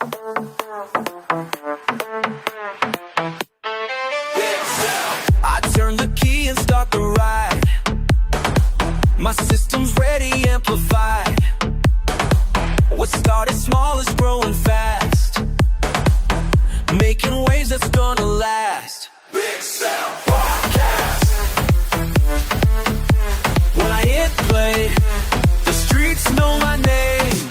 I turn the key and start the ride. My system's ready, amplified. What started small is growing fast, making waves that's gonna last. Big Sound Podcast. When I hit play, the streets know my name.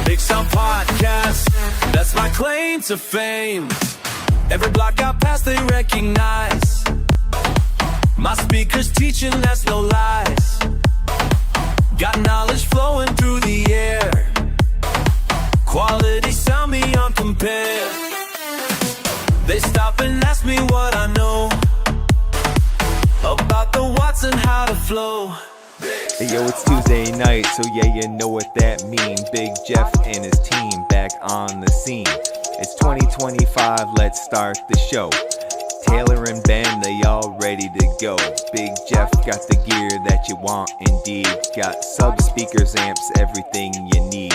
Big Sound Podcast, that's my claim to fame. Every block I pass they recognize. My speakers teaching, that's no lies. Got knowledge flowing through the air. Quality sound beyond compare. They stop and ask me what I know about the watts and how to flow. Hey yo, it's Tuesday night, so yeah, you know what that means. Big Jeff and his team back on the scene. It's 2025, let's start the show. Taylor and Ben, they all ready to go. Big Jeff got the gear that you want indeed. Got subs, speakers, amps, everything you need.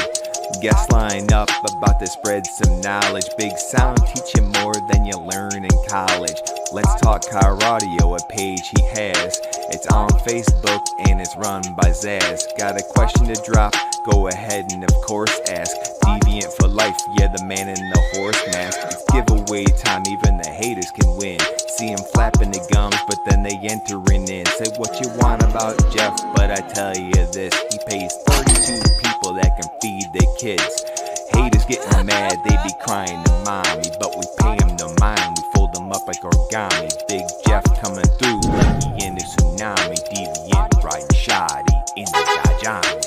Guests line up about to spread some knowledge. Big Sound teaching more than you learn in college. Let's talk car audio, a page he has. It's on Facebook and it's run by Zaz. Got a question to drop? Go ahead and of course ask. Deviant for life, yeah, the man in the horse mask. It's giveaway time, even the haters can win. See him flapping the gums, but then they entering in. Say what you want about Jeff, but I tell you this, he pays 32 people that can feed their kids. Haters getting mad, they be crying to mommy, but we pay him no mind, we fold them up like origami. Big Jeff coming through like he in the tsunami. Deviant riding shoddy in the Dajani.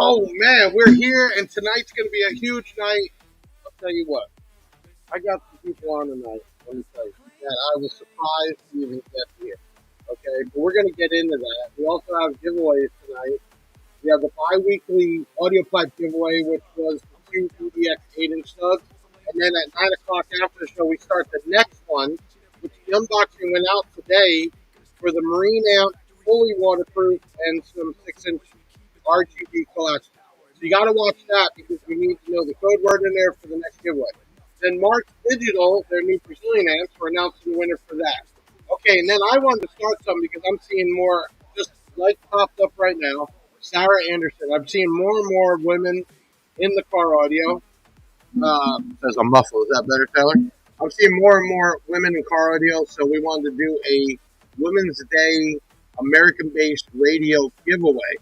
Oh man, we're here, and tonight's going to be a huge night. I'll tell you what, I got some people on tonight, let me tell you, that I was surprised to even get here. Okay, but we're going to get into that. We also have giveaways tonight. We have the bi-weekly Audiopipe giveaway, which was the 2 EDX 8-inch subs. And then at 9 o'clock after the show, we start the next one, which the unboxing went out today for the Marine Amp, fully waterproof, and some 6-inch RGB collection. So you got to watch that because we need to know the code word in there for the next giveaway. Then Marts Digital, their new Brazilian amps, we're announcing the winner for that. Okay, and then I wanted to start something because I'm seeing more, just like popped up right now, Sarah Anderson. I'm seeing more and more women in the car audio. Says I'm muffled. Is that better, Taylor? I'm seeing more and more women in car audio, so we wanted to do a Women's Day American-based radio giveaway.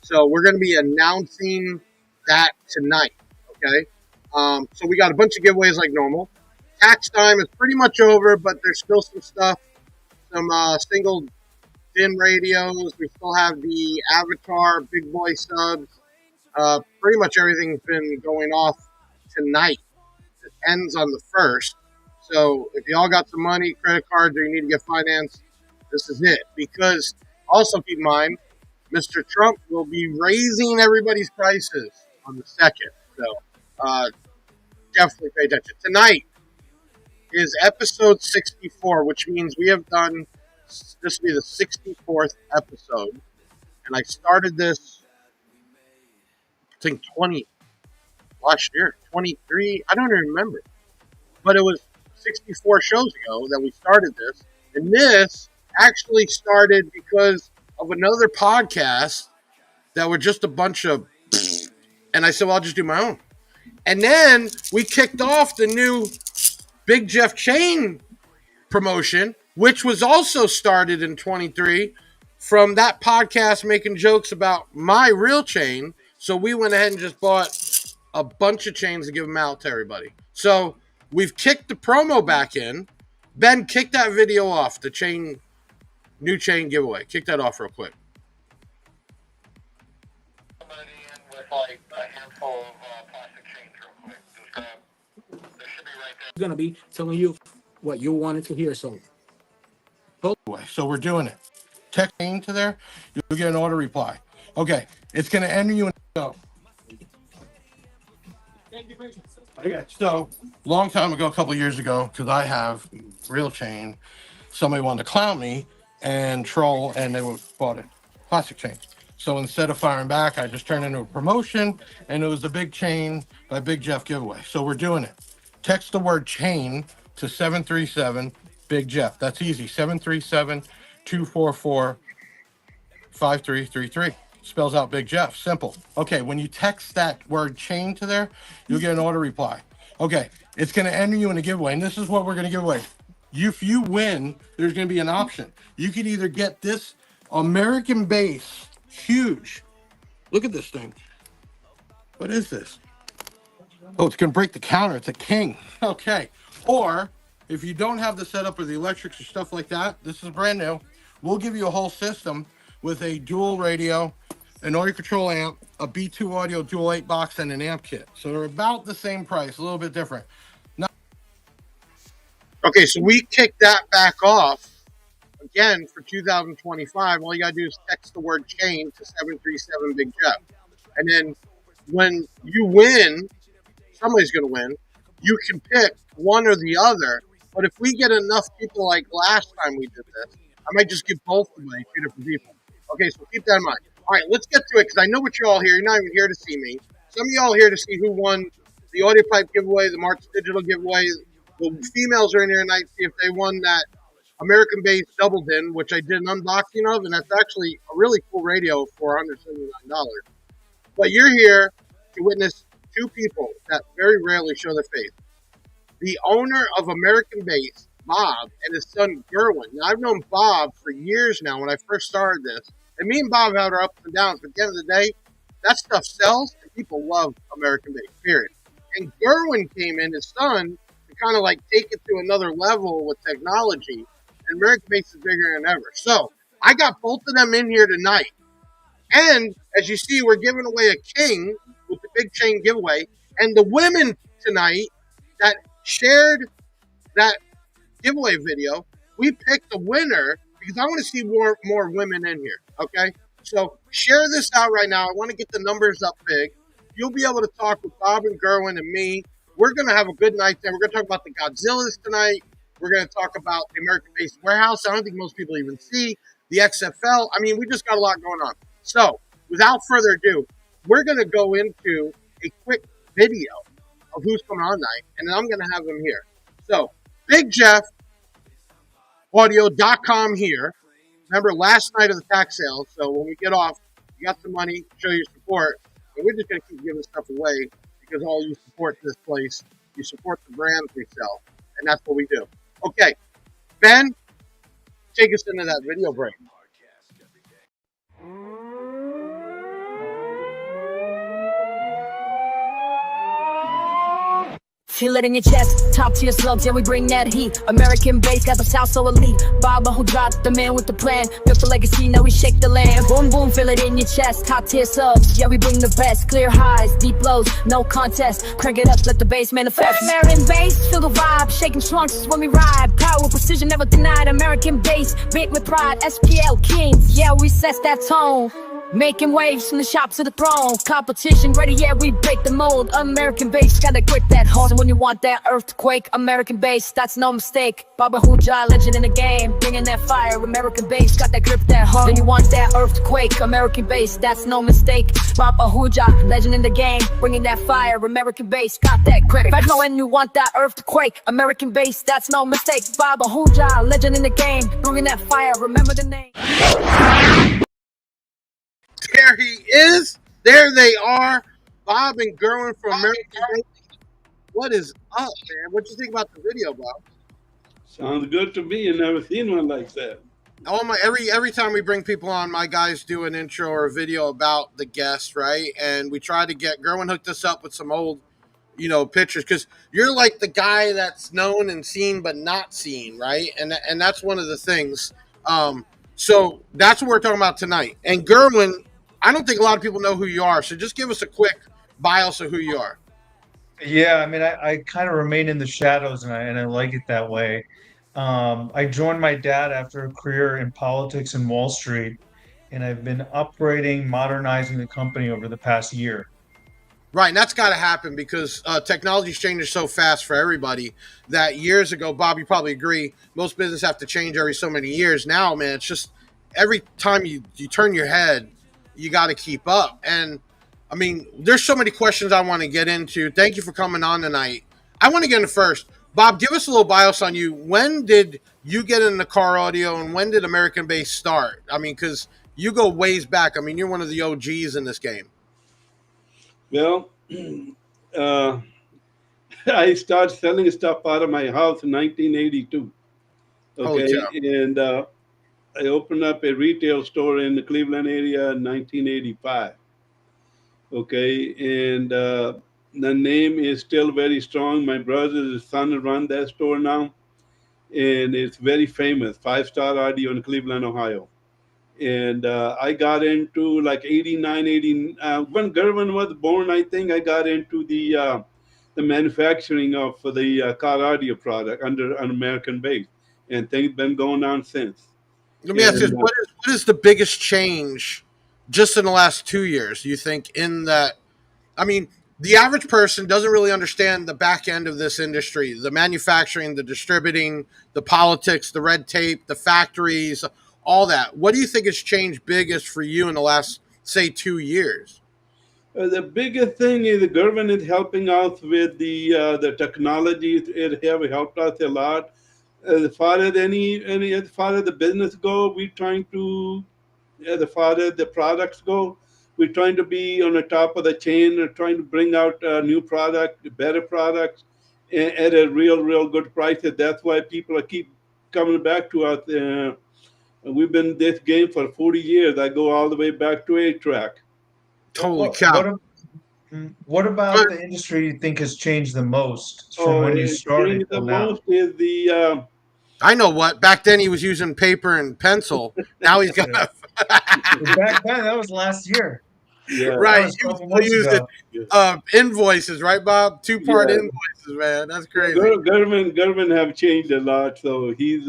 So we're going to be announcing that tonight, okay? So we got a bunch of giveaways like normal. Tax time is pretty much over, but there's still some stuff. Some single DIN radios. We still have the Avatar Big Boy subs. Pretty much everything's been going off tonight. It ends on the 1st. So if you all got some money, credit cards, or you need to get financed, this is it. Because also keep in mind, Mr. Trump will be raising everybody's prices on the 2nd. So definitely pay attention. Tonight is episode 64, which means we have done, this will be the 64th episode. And I started this, I think last year, 23, I don't even remember. But it was 64 shows ago that we started this. And this actually started because of another podcast that were just a bunch of, and I said, well, I'll just do my own. And then we kicked off the new Big Jeff Chain promotion, which was also started in 23 from that podcast making jokes about my real chain. So we went ahead and just bought a bunch of chains to give them out to everybody. So we've kicked the promo back in. Ben, kick that video off, the chain, new chain giveaway. Kick that off real quick. Going to be telling you what you wanted to hear. So we're doing it. Text into there, you'll get an auto reply. Okay, it's going to enter you in. Okay, so long time ago, a couple years ago, because I have real chain, somebody wanted to clown me and troll, and they bought it. Plastic chain. So instead of firing back, I just turned into a promotion, and it was the big chain by Big Jeff giveaway. So we're doing it. Text the word chain to 737 Big Jeff. That's easy. 737 244 5333. Spells out Big Jeff. Simple. Okay, when you text that word chain to there, you'll get an auto reply. Okay, it's going to enter you in a giveaway, and this is what we're going to give away. If you win, there's going to be an option. You could either get this American base, huge. Look at this thing. What is this? Oh, it's going to break the counter. It's a king. Okay. Or if you don't have the setup or the electrics or stuff like that, this is brand new. We'll give you a whole system with a dual radio, an audio control amp, a B2 audio dual 8 box, and an amp kit. So they're about the same price, a little bit different. Okay, so we kicked that back off again for 2025. All you got to do is text the word chain to 737 Big Jeff. And then when you win, somebody's going to win. You can pick one or the other. But if we get enough people like last time we did this, I might just give both away to different people. Okay, so keep that in mind. All right, let's get to it because I know what you're all here. You're not even here to see me. Some of y'all here to see who won the Audiopipe giveaway, the Marts digital giveaway. The females are in here tonight to see if they won that American-based double din, which I did an unboxing of, and that's actually a really cool radio for $179. But you're here to witness two people that very rarely show their face. The owner of American Base, Bob, and his son, Gerwin. Now, I've known Bob for years now when I first started this. And me and Bob had our ups and downs, but at the end of the day, that stuff sells, and people love American Base, period. And Gerwin came in, his son, to kind of like take it to another level with technology. And American Base is bigger than ever. So, I got both of them in here tonight. And, as you see, we're giving away a king with the big chain giveaway. And the women tonight that shared that giveaway video, we picked the winner because I want to see more women in here. Okay, so share this out right now. I want to get the numbers up big. You'll be able to talk with Bob and Gerwin and me. We're going to have a good night there. We're going to talk about the Godzillas tonight. We're going to talk about the American Base Warehouse. I don't think most people even see the XFL. I mean, we just got a lot going on. So without further ado, we're going to go into a quick video of who's coming on tonight, and then I'm going to have them here. So, Big Jeff Audio.com here. Remember, last night of the tax sale, so when we get off, you got some money, show your support, and we're just going to keep giving stuff away because all you support this place, you support the brands we sell, and that's what we do. Okay, Ben, take us into that video break. Feel it in your chest, top tier slugs, yeah we bring that heat. American base got the South so elite. Bob Ahuja, the man with the plan, built the legacy, now we shake the land. Boom boom, feel it in your chest, top tier subs, yeah we bring the best. Clear highs, deep lows, no contest. Crank it up, let the bass manifest. American base, feel the vibe, shaking trunks when we ride. Power, precision, never denied. American base, big with pride. SPL kings, yeah we set that tone. Making waves from the shop to the throne. Competition ready, yeah, we break the mold. American base, gotta grip that hard. And when you want that earthquake, American base, that's no mistake. Baba Huja, legend in the game, bringing that fire. American base, got that grip that hard. When you want that earthquake, American base, that's no mistake. Baba Huja, legend in the game, bringing that fire. American base, got that grip. But when you want that earthquake, American base, that's no mistake. Baba Huja, legend in the game, bringing that fire. Remember the name. There he is. There they are. Bob and Gerwin from American Base. What is up, man? What do you think about the video, Bob? Sounds good to me. You never seen one like that. Every time we bring people on, my guys do an intro or a video about the guest, right? And we try to get Gerwin hooked us up with some old, pictures because you're like the guy that's known and seen but not seen, right? And that's one of the things. So that's what we're talking about tonight. And Gerwin, I don't think a lot of people know who you are, so just give us a quick bios of who you are. Yeah, I mean, I kind of remain in the shadows, and I like it that way. I joined my dad after a career in politics in Wall Street, and I've been upgrading, modernizing the company over the past year. Right, and that's got to happen because technology's changing so fast for everybody that years ago, Bob, you probably agree, most business have to change every so many years. Now, man, it's just every time you turn your head, you got to keep up. And I mean, there's so many questions I want to get into. Thank you for coming on tonight. I want to get into first. Bob, give us a little bios on you. When did you get into car audio and when did American Bass start? I mean, because you go ways back. I mean, you're one of the OGs in this game. Well, uh, I started selling stuff out of my house in 1982. Holy Okay, cow. and I opened up a retail store in the Cleveland area in 1985. Okay, and the name is still very strong. My brother's son run that store now, and it's very famous. Five-star audio in Cleveland, Ohio. And I got into like 89, 80. When Gervin was born, I think I got into the manufacturing of the car audio product under an American base, and things been going on since. Let me ask you And this: what is the biggest change just in the last 2 years? Do you think in that? I mean, the average person doesn't really understand the back end of this industry, the manufacturing, the distributing, the politics, the red tape, the factories, all that. What do you think has changed biggest for you in the last, say, 2 years? the biggest thing is the government is helping out with the technology. It have helped us a lot. As far as as far as the business go, we trying to, as far as the products go, we're trying to be on the top of the chain, trying to bring out new product, better products, at a real good price. And that's why people are keep coming back to us. We've been in this game for 40 years. I go all the way back to 8-track. What Holy what cow. what what about the industry you think has changed the most from Oh, when you it started changed the till now? most is the I know what. Back then he was using paper and pencil. Now he's got Yeah. Back then, that was last year. yeah, That right. was a He was couple still months using ago. yeah, invoices, right, Bob? Two-part yeah. invoices, man. That's Yeah, crazy. Government have changed a lot, so he's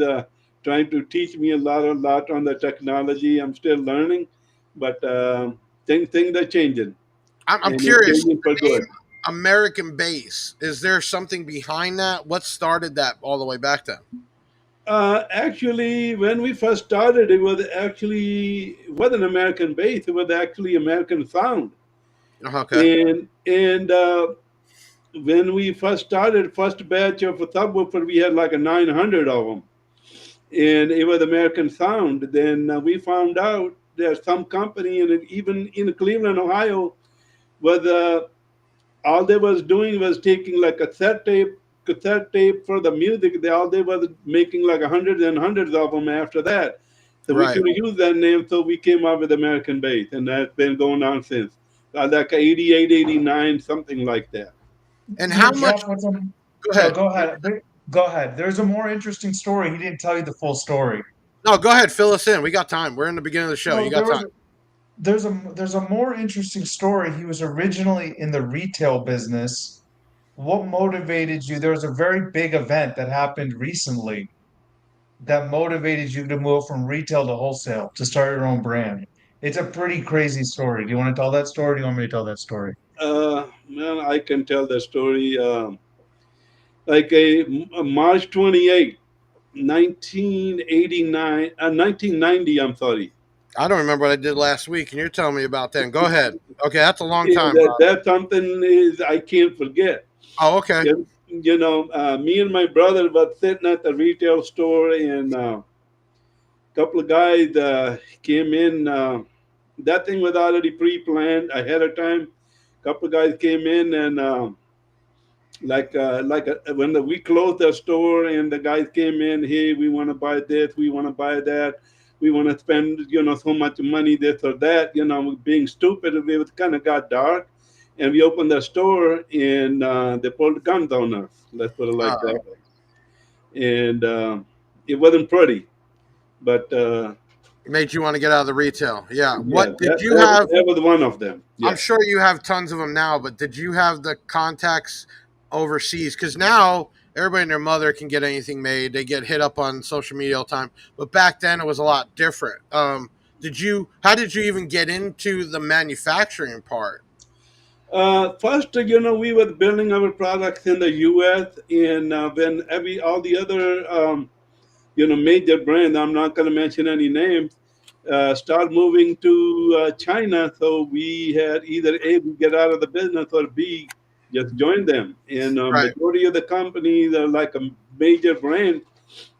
trying to teach me a lot on the technology. I'm still learning, but things are changing, I'm and it's curious. changing for The name good. American Base. Is there something behind that? What started that all the way back then? Actually, when we first started, it was an American base. It was actually American sound, Okay. and when we first started, first batch of a subwoofer, we had like a 900 of them, and it was American Sound. Then we found out there's some company, and even in Cleveland, Ohio, was all they was doing was taking like cassette tape for the music. They was making like hundreds and hundreds of them after that. So we Right. couldn't use that name, so we came up with American Bass, and that's been going on since. Like 88, 89, something like that. And You know, how much? Jeff, what's a Go no, ahead. go ahead. Go ahead. There's a more interesting story. He didn't tell you the full story. No, go ahead. Fill us in. We got time. We're in the beginning of the show. You No, got time. there's a more interesting story. He was originally in the retail business. What motivated you? There was a very big event that happened recently that motivated you to move from retail to wholesale to start your own brand. It's a pretty crazy story. Do you want to tell that story? Or do you want me to tell that story? Man, I can tell the story. Like a March 28th, 1989, 1990, I'm sorry. I don't remember what I did last week, and you're telling me about that. Go ahead. Okay, that's a long Yeah, time, Bob. that's something is I can't forget. Oh, okay. Me and my brother were sitting at the retail store, and a couple of guys came in. That thing was already pre-planned ahead of time. A couple of guys came in, and when we closed the store and the guys came in, hey, we want to buy this, we want to buy that, we want to spend so much money, this or that, being stupid. It kind of got dark, and we opened the store, and they pulled guns on us, let's put it like Uh, that. And it wasn't pretty, but made you want to get out of the retail. Yeah. yeah, What did you have? that was one of them. I'm Yeah. sure you have tons of them now, but did you have the contacts overseas? Because now everybody and their mother can get anything made. They get hit up on social media all the time. But back then it was a lot different. Did you? How did you even get into the manufacturing part? First, we were building our products in the U.S. and when all the other major brands, I'm not going to mention any names, start moving to China. So we had either A, we get out of the business, or B, just join them. And Right. majority of the companies are like a major brand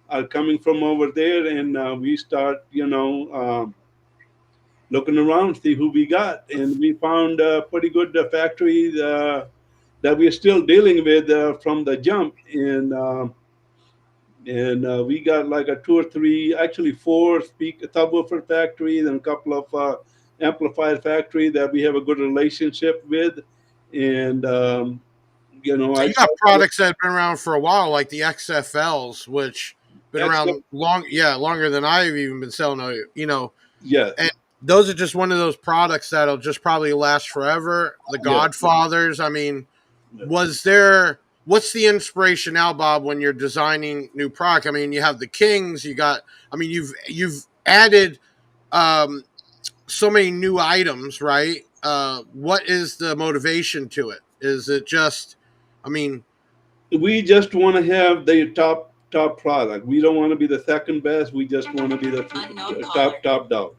are coming from over there, and we start, looking around, see who we got, and we found a pretty good factory that we're still dealing with from the jump, and we got like a two or three, actually four subwoofer factories and a couple of amplifier factories that we have a good relationship with, and So I you got try products that have been around for a while, like the XFLs, which been to around longer than I've even been selling. yes, And those are just one of those products that'll just probably last forever. The yes, Godfathers. I mean, yes. what's the inspiration now, Bob, when you're designing new product? I mean, you have the Kings. I mean, you've added um, so many new items, right? What is the motivation to it? Is it just, I mean, We just want to have the top product. We don't want to be the second best. We just want to be the top dog.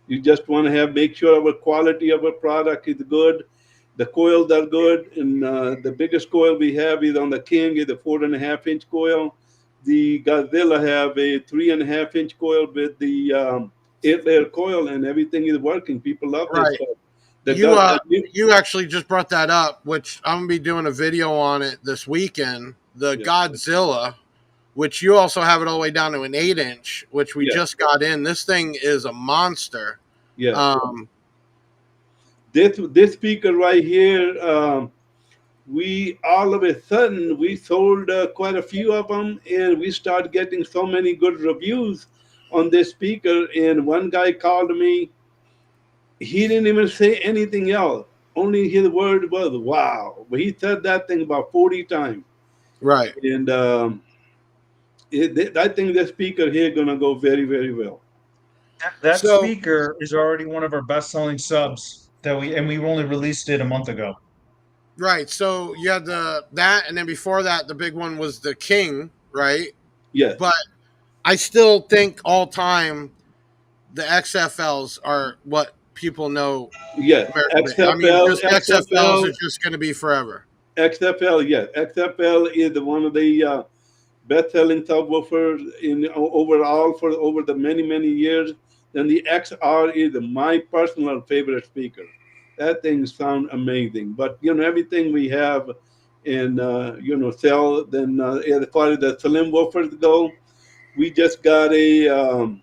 You just want to make sure our quality of our product is good. The coils are good, and the biggest coil we have is on the King is a 4.5 inch coil. The Godzilla have a 3.5 inch coil with the 8 layer coil, and everything is working. People love this right? stuff. The You God, uh, you actually just brought that up, which I'm gonna be doing a video on it this weekend. The yeah, Godzilla, which you also have it all the way down to an 8 inch, which we yeah, just got in. This thing is a monster. yeah. Um, This speaker right here. We all of a sudden we sold quite a few of them, and we started getting so many good reviews on this speaker. And one guy called me. He didn't even say anything else. Only his word was "wow." But he said that thing about 40 times, right. and I think the speaker here gonna go very, very well. That So speaker is already one of our best-selling subs we only released it a month ago. right. So you had that, and then before that, the big one was the King, right? Yes, But I still think all time the XFLs are what people know yes. American. I mean, XFL, just XFLs are XFL, just going to be forever. XFL. Yes, XFL is one of the best-selling subwoofers in overall for over the many years. Then the XR is my personal favorite speaker. That thing sounds amazing. But everything we have in sell. Then as far as the slim woofers go, we just got a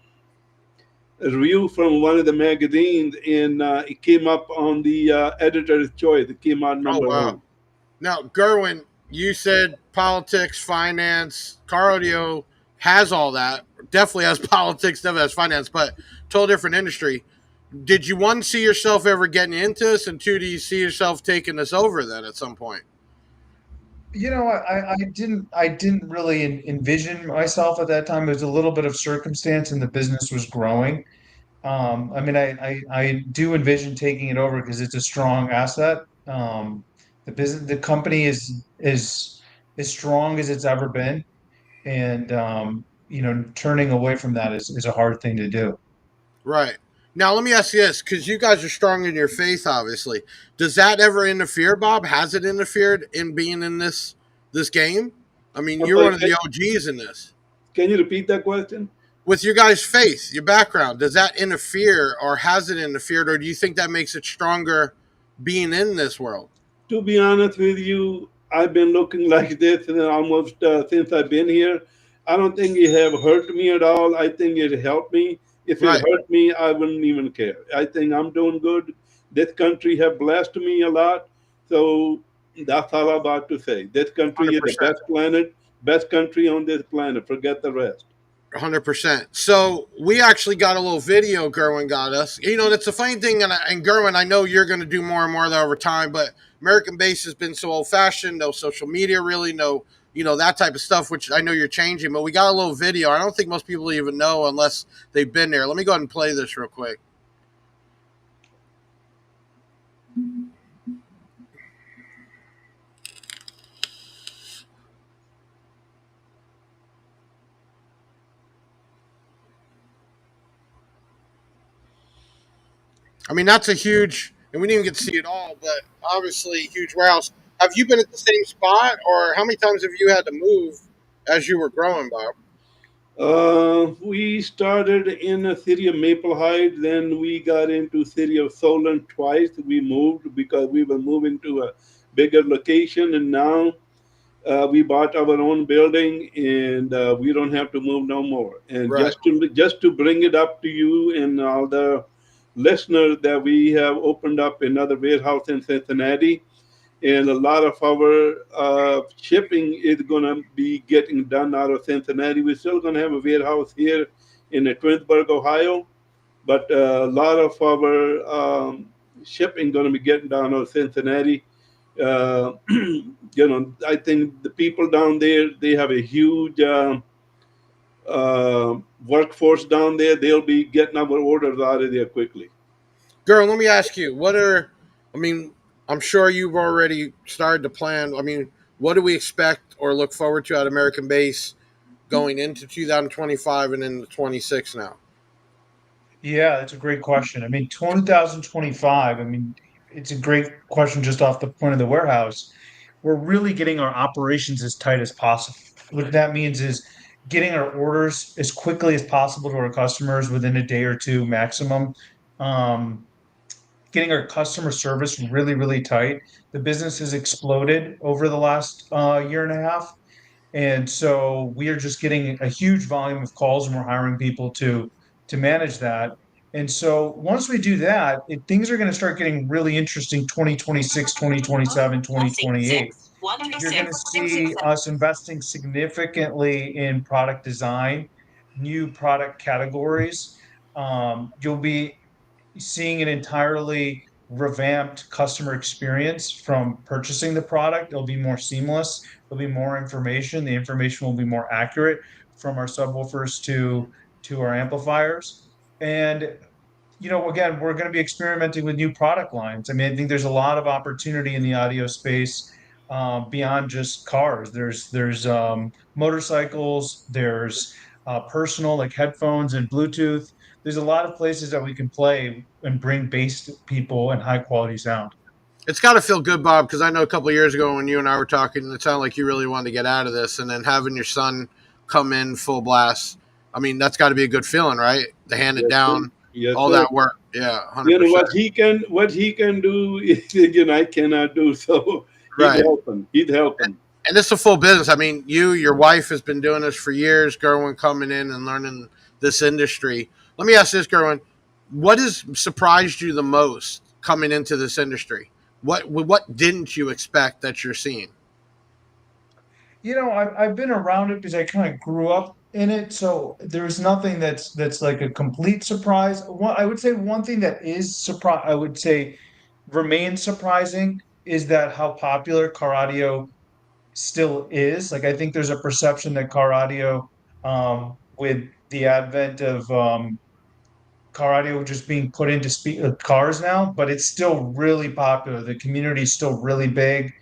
review from one of the magazines, and it came up on the editor's choice. It came out Oh number wow! one. Now, Gerwin, you said politics, finance, cardio has all that. Definitely has politics, definitely has finance, but total different industry. Did you one see yourself ever getting into this, and two, do you see yourself taking this over then at some point? I didn't really envision myself at that time. It was a little bit of circumstance, and the business was growing. I mean, I do envision taking it over because it's a strong asset. The company is as strong as it's ever been, and turning away from that is a hard thing to do. Right. Now, let me ask you this, because you guys are strong in your faith, obviously. Does that ever interfere, Bob? Has it interfered in being in this game? I mean, I'm you're sorry, one of the OGs in this. can you repeat that question? With your guys' faith, your background, does that interfere or has it interfered, or do you think that makes it stronger being in this world? To be honest with you, I've been looking like this and almost since I've been here. I don't think it have hurt me at all. I think it helped me. If it Right. hurt me, I wouldn't even care. I think I'm doing good. This country have blessed me a lot. So that's all I'm about to say. This country is the 100%. best country on this planet. Forget the rest. 100%. So we actually got a little video Gerwin got us. That's the funny thing. And Gerwin, I know you're going to do more and more of that over time, but American base has been so old fashioned, no social media, really, no, that type of stuff, which I know you're changing. But we got a little video. I don't think most people even know unless they've been there. Let me go ahead and play this real quick. I mean, that's a huge, and we didn't even get to see it all, but obviously huge warehouse. Have you been at the same spot, or how many times have you had to move as you were growing, Bob? We started in a city of Maple Heights, then we got into city of Solon twice. We moved because we were moving to a bigger location, and now we bought our own building, and we don't have to move no more. And Right. just to bring it up to you and all the listeners that we have opened up another warehouse in Cincinnati, and a lot of our shipping is going to be getting done out of Cincinnati. We're still going to have a warehouse here in Twinsburg, Ohio, but a lot of our shipping going to be getting down out of Cincinnati. I think the people down there, they have a huge workforce down there. They'll be getting our orders out of there quickly. Girl, let me ask you, I mean, I'm sure you've already started to plan. I mean, what do we expect or look forward to at American Base going into 2025 and into 26 now? Yeah, that's a great question. I mean, 2025, I mean, it's a great question just off the point of the warehouse. We're really getting our operations as tight as possible. What that means is getting our orders as quickly as possible to our customers within a day or two maximum. Um, Getting our customer service really, really tight. The business has exploded over the last year and a half. And so we are just getting a huge volume of calls and we're hiring people to manage that. And so once we do that, things are going to start getting really interesting 2026, 2027, 2028. You're going to see us investing significantly in product design, new product categories. You'll be seeing an entirely revamped customer experience from purchasing the product. It'll be more seamless. There'll be more information. The information will be more accurate from our subwoofers to our amplifiers. And again, we're going to be experimenting with new product lines. I mean, I think there's a lot of opportunity in the audio space beyond just cars. There's motorcycles. There's personal like headphones and Bluetooth. There's a lot of places that we can play and bring bass to people and high quality sound. It's got to feel good, Bob, because I know a couple of years ago when you and I were talking, it sounded like you really wanted to get out of this, and then having your son come in full blast. I mean, that's got to be a good feeling, right? To hand it Yes, sir. down, Yes, all sir. that work. Yeah, You know 100%. what he can do, I cannot do. So he's Right. helping. He's helping. And this is a full business. I mean, your wife has been doing this for years, Gerwin, coming in and learning this industry. Let me ask this, Gerwin. What has surprised you the most coming into this industry? What didn't you expect that you're seeing? I've been around it because I kind of grew up in it, so there's nothing that's like a complete surprise. I would say one thing that is surprise, I would say remains surprising is that how popular car audio still is. Like I think there's a perception that car audio, with the advent of car audio just being put into cars now, but it's still really popular. The community is still really big.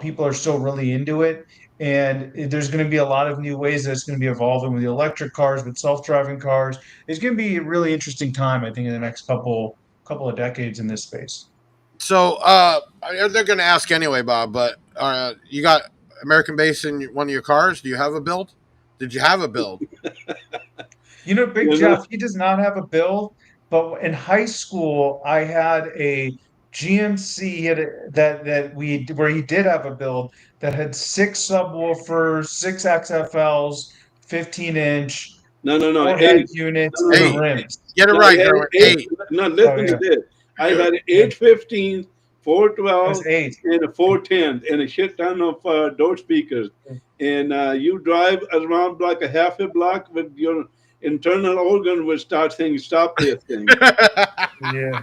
People are still really into it. And there's going to be a lot of new ways that it's going to be evolving with the electric cars, with self-driving cars. It's going to be a really interesting time, I think, in the next couple of decades in this space. So they're going to ask anyway, Bob. But you got American Base in one of your cars? Do you have a build? Did you have a build? Big You know, Jeff, he does not have a build, but in high school, I had a GMC where he did have a build that had six subwoofers, six XFLs, 15-inch, no, four head eight. units, No, and no, Eight. no. rims. Get it I right, had Gerwin. eight. Eight. No, Oh listen to yeah, this. I had an yeah, 815, it was 412, eight. and a 410, and a shit ton of door speakers. And you drive around like a half a block with your internal organ will start saying, "Stop this thing." Yeah,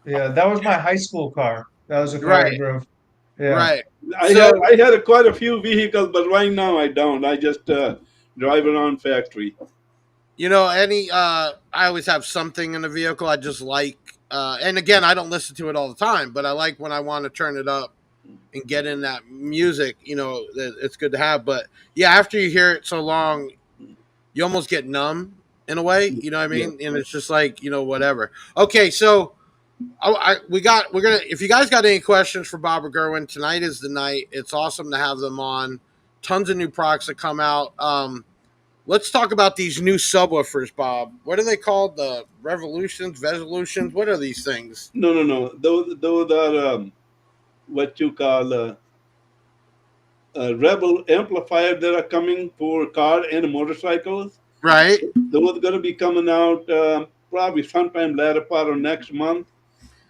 yeah. That was my high school car. That was a car I Right. drove. Yeah. Right. I So had I had quite a few vehicles, but right now I don't. I just drive around factory. any I always have something in the vehicle I just like, and again, I don't listen to it all the time, but I like when I want to turn it up and get in that music, it's good to have. But yeah, after you hear it so long, you almost get numb in a way. You know what I mean? And it's just like, whatever. Okay, so we're gonna. If you guys got any questions for Bob or Gerwin, tonight is the night. It's awesome to have them on. Tons of new products that come out. Let's talk about these new subwoofers, Bob. What are they called? The Revolutions, Resolutions? What are these things? No, no, no. Those are what you call rebel amplifiers that are coming for car and motorcycles. Right. Those are going to be coming out probably sometime later part of next month.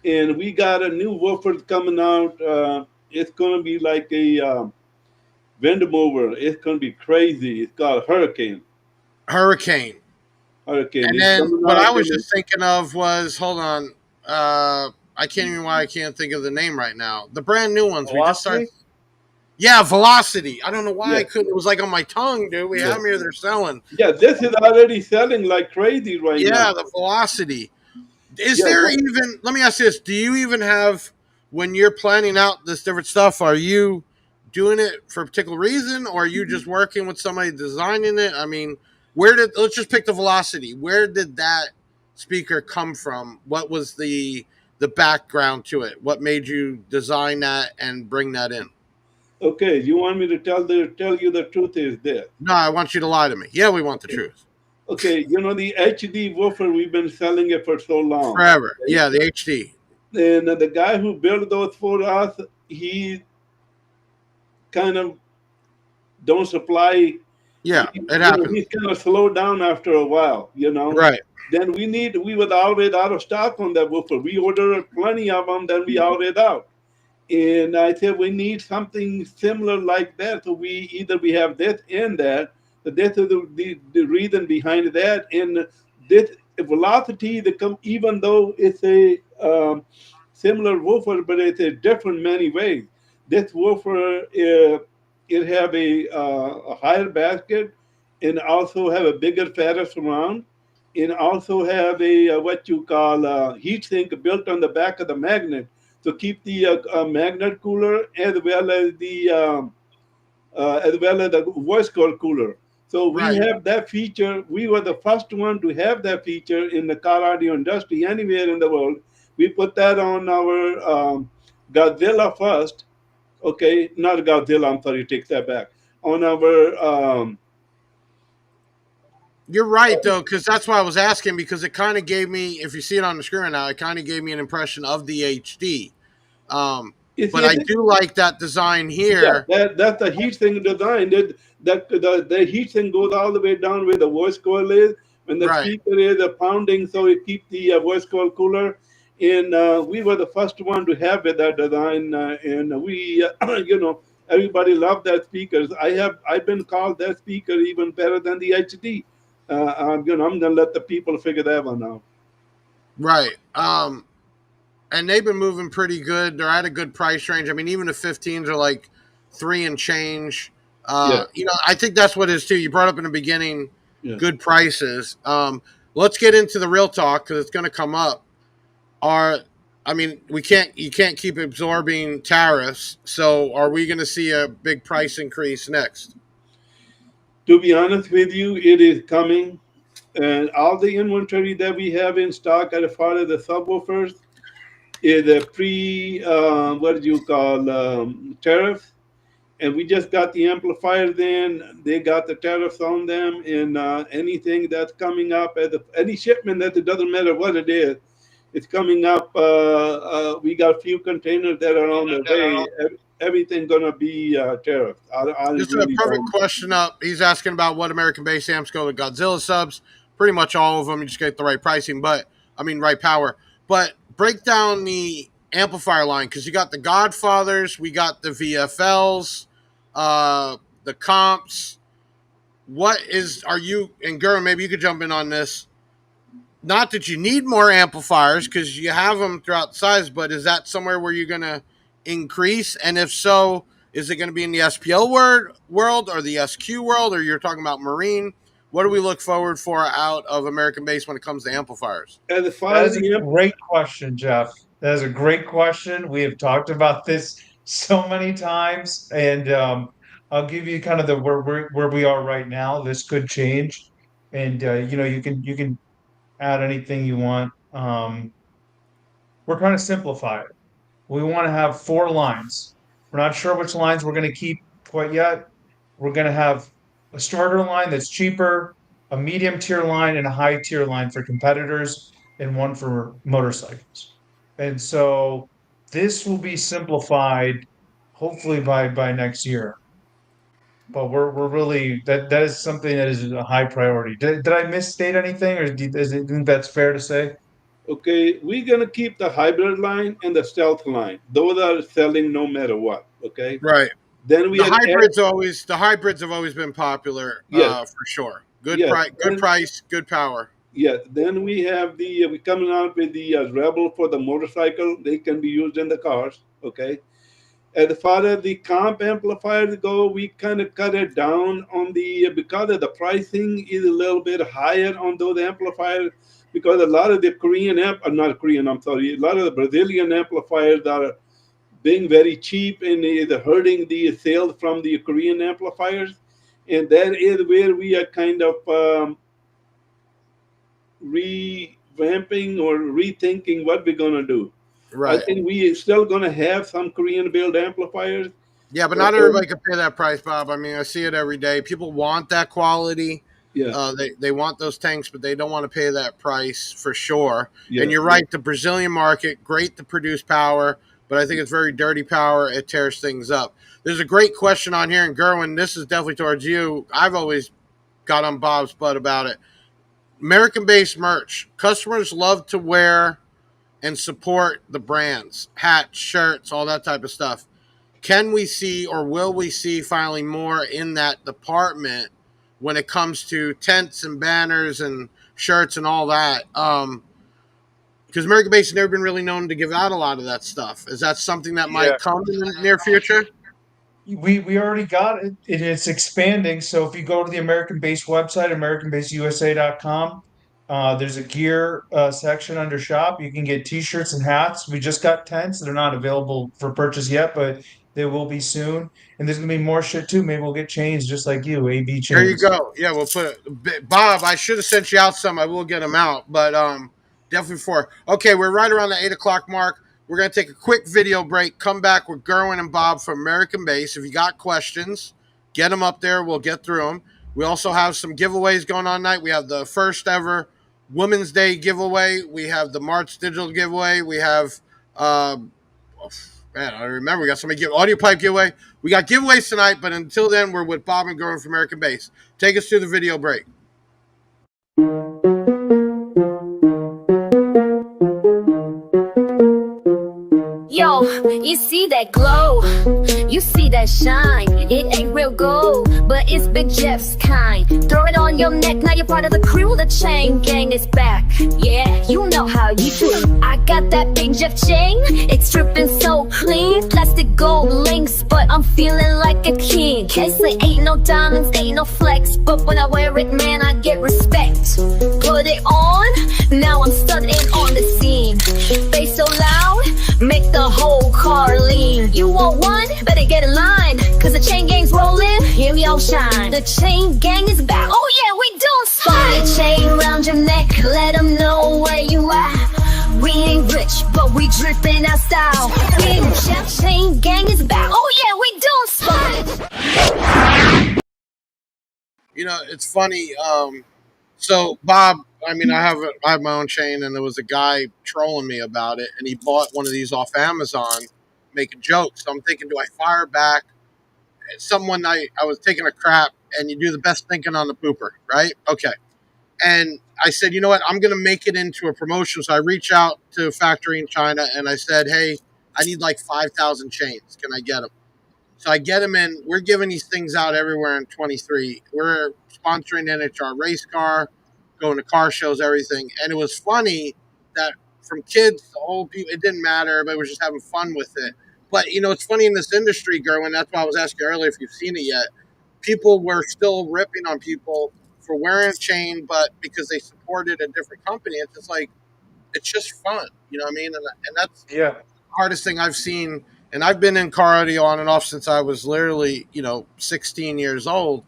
And we got a new woofer coming out. It's going to be like a wind mover. It's going to be crazy. It's called Hurricane. Hurricane. Hurricane. And It's then coming what I out was in just thinking of was, hold on. I can't even why I can't think of the name right now. The brand new ones. We just started. Velocity? Yeah, Velocity. I don't know why I yeah, couldn't. It was like on my tongue, dude. We yeah, have them here. They're selling. yeah. This is already selling like crazy right now. Yeah, the Velocity. Is Yeah, there what? even? Let me ask you this: do you even have, when you're planning out this different stuff? Are you doing it for a particular reason, or are you just working with somebody designing it? I mean, where did let's just pick the Velocity? Where did that speaker come from? What was the background to it? What made you design that and bring that in? Okay, you want me to tell you the truth is this? No, I want you to lie to me. Yeah, we want the Okay, truth. okay. You know the HD woofer. We've been selling it for so long. Forever. Okay? Yeah, the HD. And the guy who built those for us, he kind of don't supply. Yeah, it He's happens. kind of slowed down after a while. Right. Then we were always out of stock on that woofer. We ordered plenty of them, then we always out. And I said we need something similar like that. So we have this and that. So this is the reason behind that. And this velocity, the even though it's a similar woofer, but it's a different many ways. This woofer it have a higher basket, and also have a bigger fatter surround, and also have a what you call heat sink built on the back of the magnet to keep the magnet cooler as well as the voice coil cooler. So we Right. have that feature. We were the first one to have that feature in the car audio industry anywhere in the world. We put that on our Godzilla first. Okay, not Godzilla. I'm sorry, take that back. On our You're right though, because that's why I was asking, because it kind of gave me, if you see it on the screen right now, it kind of gave me an impression of the HD. Um, is but I it do like that design Yeah, here. that's the heat sink design. The heat sink goes all the way down where the voice coil is. When the Right. speaker is pounding, so it keeps the voice coil cooler. And we were the first one to have that design, and we, everybody loved that speakers. I've been called that speaker even better than the HD. I'm gonna let the people figure that one out. Right. And they've been moving pretty good. They're at a good price range. I mean, even the 15s are like three and change. Yeah, I think that's what it is too. You brought up in the beginning yeah. good prices. Let's get into the real talk because it's going to come up. Are I mean, you can't keep absorbing tariffs. So, are we going to see a big price increase next? To be honest with you, it is coming. And all the inventory that we have in stock as far as the subwoofers is a what do you call, tariff. And we just got the amplifiers in. They got the tariffs on them. And anything that's coming up, any shipment that it doesn't matter what it is, it's coming up. We got a few containers that are on the way. Everything going to be tariffed. I Just a really perfect don't. question up. He's asking about what American base amps go to Godzilla subs. Pretty much all of them. You just get the right pricing, but I mean, right power. But break down the amplifier line because you got the Godfathers, we got the VFLs, the comps. What is, are you, and Gurren, maybe you could jump in on this. Not that you need more amplifiers because you have them throughout the size, but is that somewhere where you're going to increase? And if so, is it going to be in the SPL world or the SQ world, or you're talking about Marine? What do we look forward for out of American base when it comes to amplifiers? As far That as is a the great question, Jeff. That is a great question. We have talked about this so many times, and I'll give you kind of the where we are right now. This could change. and you can add anything you want. We're trying to simplify it. We want to have 4 lines. We're not sure which lines we're going to keep quite yet. We're going to have a starter line that's cheaper, a medium tier line, and a high tier line for competitors, and one for motorcycles. And so this will be simplified hopefully by next year. But we're really that is something that is a high priority. Did I misstate anything, or is it, think that's fair to say? Okay, we're gonna keep the hybrid line and the stealth line. Those are selling no matter what. Okay. Right. Then we had The hybrids have always been popular, yes, for sure. yes. Good price, good power. Yes, then we have we coming out with the Rebel for the motorcycle. They can be used in the cars. Okay. As far as the comp amplifiers go, we kind of cut it down on the because of the pricing is a little bit higher on those amplifiers because a lot of the Korean not Korean, I'm sorry, a lot of the Brazilian amplifiers are being very cheap and is hurting the sales from the Korean amplifiers, and that is where we are kind of revamping or rethinking what we're gonna do. I Right. think we still gonna have some Korean build amplifiers. Yeah, but not Uh, everybody can pay that price, Bob. I mean, I see it every day. People want that quality. yeah, They want those tanks, but they don't want to pay that price for sure. yeah. And you're right, the Brazilian market, great to produce power, but I think it's very dirty power. It tears things up. There's a great question on here, and Gerwin, this is definitely towards you. I've always got on Bob's butt about it. American-based merch. Customers love to wear and support the brands, hats, shirts, all that type of stuff. Can we see or will we see finally more in that department when it comes to tents and banners and shirts and all that? Because American Base has never been really known to give out a lot of that stuff. Is that something that Yeah. might come in the near future? We already got it. It's expanding. So if you go to the American Base website, americanbaseusa.com, there's a gear section under shop. You can get t-shirts and hats. We just got tents. They're not available for purchase yet, but they will be soon. And there's gonna be more shit too. Maybe we'll get chains just like you, AB There you chains. go. Yeah, we'll put it. Bob, I should have sent you out some. I will get them out, but definitely for. Okay, we're right around the 8 o'clock mark. We're gonna take a quick video break. Come back with Gerwin and Bob from American Base. If you got questions, get them up there. We'll get through them. We also have some giveaways going on tonight. We have the first ever Women's Day giveaway. We have the Marts digital giveaway. We have man, I remember we got somebody give Audiopipe giveaway. We got giveaways tonight, but until then, we're with Bob and Gerwin from American Base. Take us through the video break. Yo, you see that glow, you see that shine. It ain't real gold, but it's Big Jeff's kind. Throw it on your neck, now you're part of the crew. The chain gang is back, yeah, you know how you do. I got that Big Jeff chain, it's dripping so clean. Plastic gold links, but I'm feeling like a king. Can't say ain't no diamonds, ain't no flex, but when I wear it, man, I get respect. Put it on, now I'm studying on the scene. Bass so loud, make the whole car lean. You want one? Better get in line, cause the chain gang's rolling, here we all shine. The chain gang is back, oh yeah, we doing fine. Put a chain round your neck, let them know where you at. We ain't rich, but we drippin' our style. Big Jeff chain gang is back, oh yeah, we doing fine. You know, it's funny. So Bob, I mean, I have my own chain, and there was a guy trolling me about it, and he bought one of these off Amazon, making jokes. So I'm thinking, do I fire back? One night I was taking a crap, and you do the best thinking on the pooper, right? Okay. And I said, you know what? I'm going to make it into a promotion. So I reach out to a factory in China, and I said, hey, I need like 5,000 chains. Can I get them? So I get them in. We're giving these things out everywhere in 23. We're sponsoring NHR race car, going to car shows, everything. And it was funny that from kids to old people, it didn't matter. Everybody was just having fun with it. But, you know, it's funny in this industry, Gerwin, that's why I was asking earlier if you've seen it yet. People were still ripping on people for wearing a chain, but because they supported a different company, it's just like, it's just fun. You know what I mean? And that's Yeah. hardest thing I've seen, and I've been in car audio on and off since I was literally, 16 years old.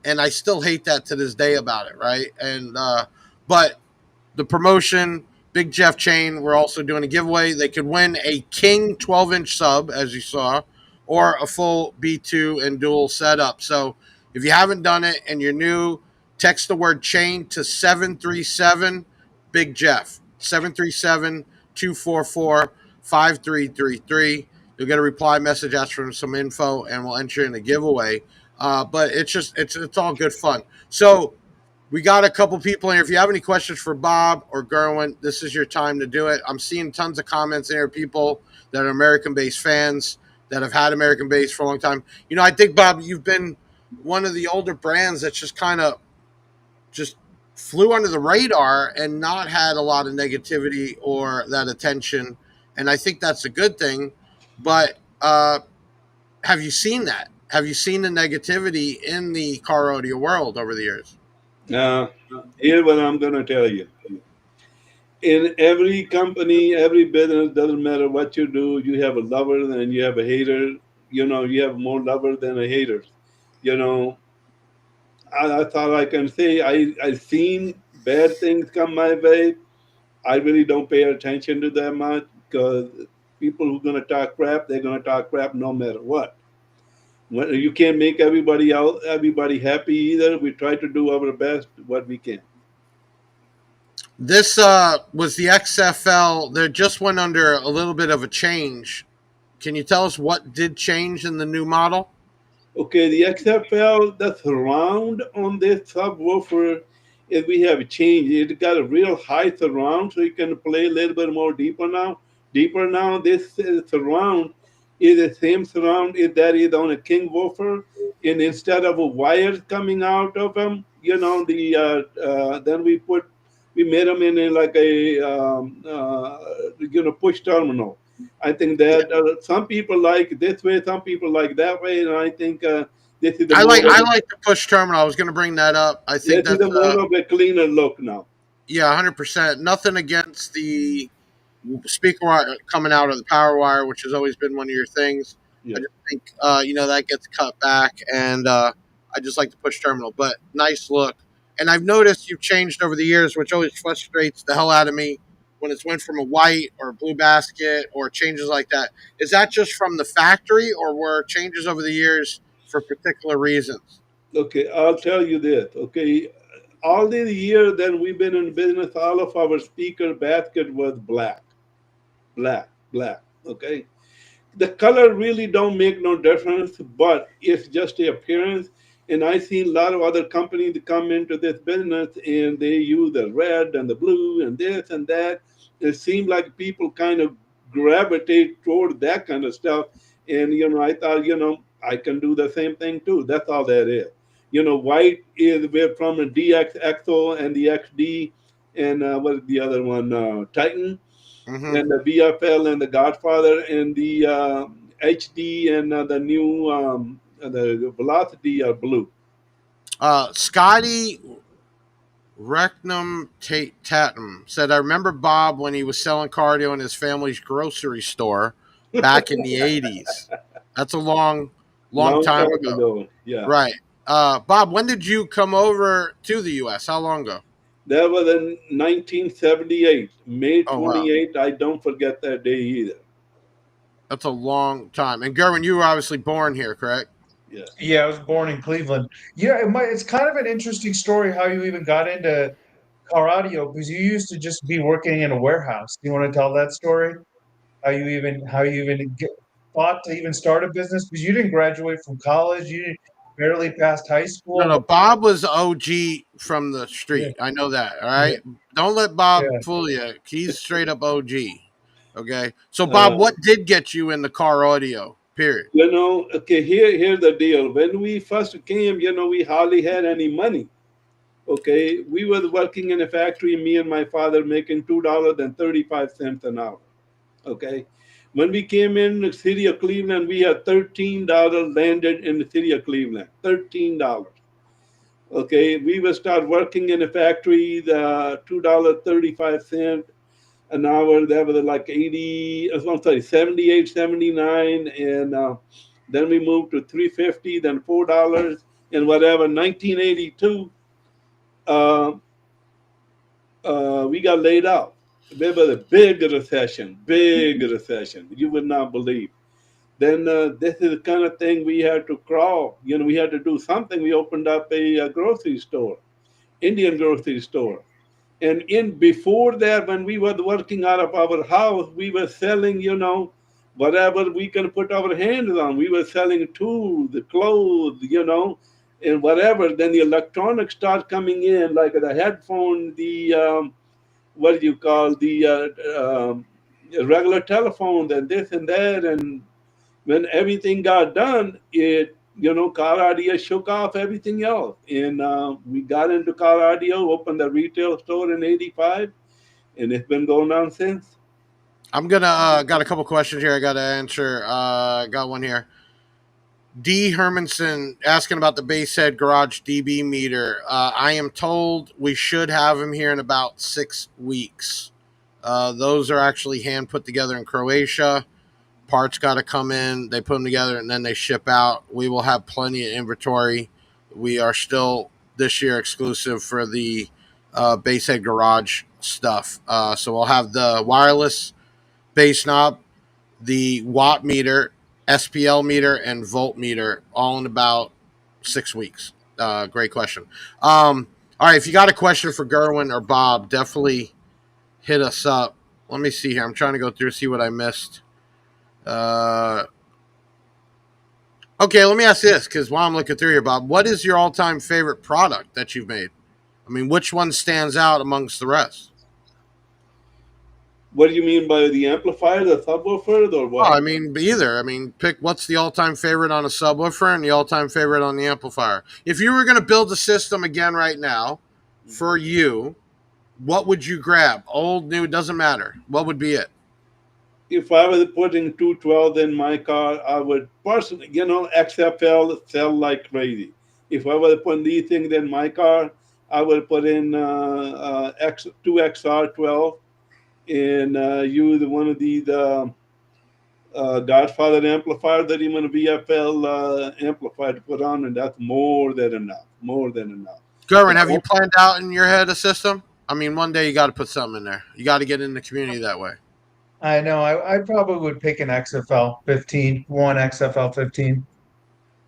and I still hate that to this day about it, right? And but the promotion, Big Jeff Chain, we're also doing a giveaway. They could win a King 12-inch sub, as you saw, or a full B2 and dual setup. So if you haven't done it and you're new, text the word chain to 737 Big Jeff, 737-244-5333. You'll get a reply message, ask for some info, and we'll enter in a giveaway. But it's all good fun. So we got a couple people in here. If you have any questions for Bob or Gerwin, this is your time to do it. I'm seeing tons of comments in here, people that are American based fans that have had American based for a long time. I think, Bob, you've been one of the older brands that's just kind of just flew under the radar and not had a lot of negativity or that attention. And I think that's a good thing. But have you seen that? Have you seen the negativity in the car audio world over the years? Now, here's what I'm going to tell you. In every company, every business, doesn't matter what you do, you have a lover and you have a hater. You have more lovers than a haters. You know, that's all I can say. I've seen bad things come my way. I really don't pay attention to that much because people who are going to talk crap, they're going to talk crap no matter what. You can't make everybody happy either. We try to do our best, what we can. This was the XFL. They just went under a little bit of a change. Can you tell us what did change in the new model? Okay, the XFL, the surround on this subwoofer, is we have changed. It got a real high surround, so you can play a little bit more deeper now. Deeper now, this surround is the same surround that is on a King woofer, and instead of a wires coming out of them, then we made them in like a push terminal. I think that some people like this way, some people like that way, and I think this is the I like the push terminal. I was going to bring that up. I think this is that's the more of a cleaner look now. yeah, 100%. Nothing against the speaker wire coming out of the power wire, which has always been one of your things. I Yeah. just think that gets cut back, and I just like the push terminal. But nice look. And I've noticed you've changed over the years, which always frustrates the hell out of me when it's went from a white or a blue basket or changes like that. Is that just from the factory, or were changes over the years for particular reasons? Okay, I'll tell you this. Okay, all these years that we've been in business, all of our speaker basket was black, black, black. Okay, the color really don't make no difference, but it's just the appearance. And I seen a lot of other companies that come into this business and they use the red and the blue and this and that. It seemed like people kind of gravitate toward that kind of stuff. And I thought, I can do the same thing too. That's all that is. White is we're from the DX EXO and the XD and what is the other one? Titan Mm-hmm. and the VFL and the Godfather and the HD and the new the Velocity are blue. Scotty Recnum Tatum said, I remember Bob when he was selling cardio in his family's grocery store back in the 80s. That's a long, long Long time time ago. ago, yeah. Right. Bob, when did you come over to the U.S.? How long ago? That was in 1978, May Oh, wow. 28th. I don't forget that day either. That's a long time. And Gerwin, you were obviously born here, correct? Yes. Yeah, I was born in Cleveland. Yeah, it's kind of an interesting story how you even got into car audio because you used to just be working in a warehouse. Do you want to tell that story? How you even thought to even start a business because you didn't graduate from college, you didn't, barely passed high No, school. no. Bob was OG from the Yeah, street. I know that. All yeah, right. Don't let Bob yeah. fool you. He's straight up OG. Okay. So, Bob, Uh, what did get you in the car audio? Period. okay, here's the deal. When we first came, we hardly had any money. Okay, we were working in a factory, me and my father making $2.35 an hour. Okay, when we came in the city of Cleveland, we had $13 landed in the city of Cleveland. $13. Okay, we will start working in a factory, the $2.35 an hour. That was like 80, I'm sorry, 78, 79, and then we moved to 350, then $4. and whatever. 1982, uh, we got laid out. There was a big recession, big recession. You would not believe. Then this is the kind of thing we had to crawl. We had to do something. We opened up a grocery store, Indian grocery store. And in before that, when we were working out of our house, we were selling, whatever we can put our hands on. We were selling tools, the clothes, and whatever. Then the electronics start coming in, like the headphone, the what do you call the regular telephone, and this and that. And when everything got done, car audio shook off everything else. And we got into car audio, opened a retail store in 85, and it's been going on since. I'm gonna got a couple questions here. I got to answer. Got one here. D. Hermanson asking about the Basehead Garage DB meter. I am told we should have him here in about 6 weeks. Those are actually hand put together in Croatia. Parts got to come in. They put them together and then they ship out. We will have plenty of inventory. We are still this year exclusive for the Basehead Garage stuff. So we'll have the wireless base knob, the watt meter, SPL meter, and voltmeter all in about 6 weeks. Great question. All right, if you got a question for Gerwin or Bob, definitely hit us up. Let me see here. I'm trying to go through see what I missed. Okay, let me ask this because while I'm looking through here, Bob, what is your all-time favorite product that you've made? I mean, which one stands out amongst the rest? What do you mean by the amplifier, the subwoofer, or Oh, what? I mean, either. I mean, pick what's the all-time favorite on a subwoofer and the all-time favorite on the amplifier. If you were going to build a system again right now for you, what would you grab? Old, new, doesn't matter. What would be it? If I was putting 212 in my car, I would personally, XFL sell like crazy. If I was putting these things in my car, I would put in 2XR12 and use one of these Godfather amplifier that even a VFL amplifier to put on, and that's more than enough. More than enough. Gerwin, have you planned out in your head a system? I mean, one day you got to put something in there. You got to get in the community that way. I know. I probably would pick an XFL 15, one XFL 15.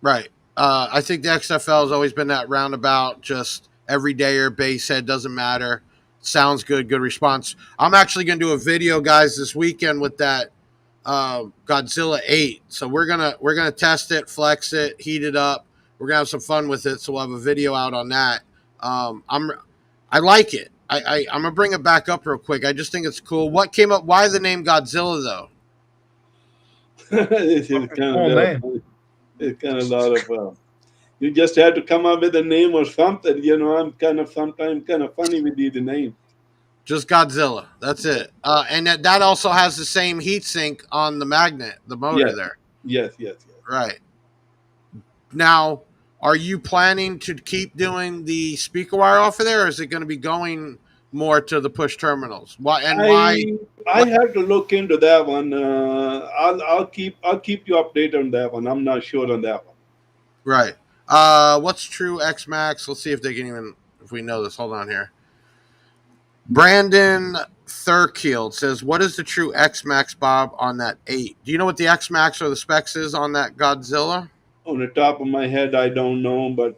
Right. I think the XFL has always been that roundabout, just everydayer, bass head, doesn't matter. Sounds good, good response. I'm actually going to do a video, guys, this weekend with that Godzilla 8. So we're gonna test it, flex it, heat it up. We're gonna have some fun with it. So we'll have a video out on that. I like it. I'm gonna bring it back up real quick. I just think it's cool. What came up? Why the name Godzilla though? This is kind Cool of name. it's kind of a lot of you just had to come up with a name or something. I'm kind of sometimes kind of funny with the name. Just Godzilla. That's it. And that also has the same heat sink on the magnet, the motor Yes, there. yes, yes, yes. Right. Now, are you planning to keep doing the speaker wire off of there, or is it going to be going more to the push terminals? Why and why? I What? have to look into that one. I'll keep you updated on that one. I'm not sure on that one. Right. What's true X Max? Let's see if they can even if we know this. Hold on here. Brandon Thurkield says, "What is the true X Max, Bob, on that 8? Do you know what the X Max or the specs is on that Godzilla?" On the top of my head, I don't know, but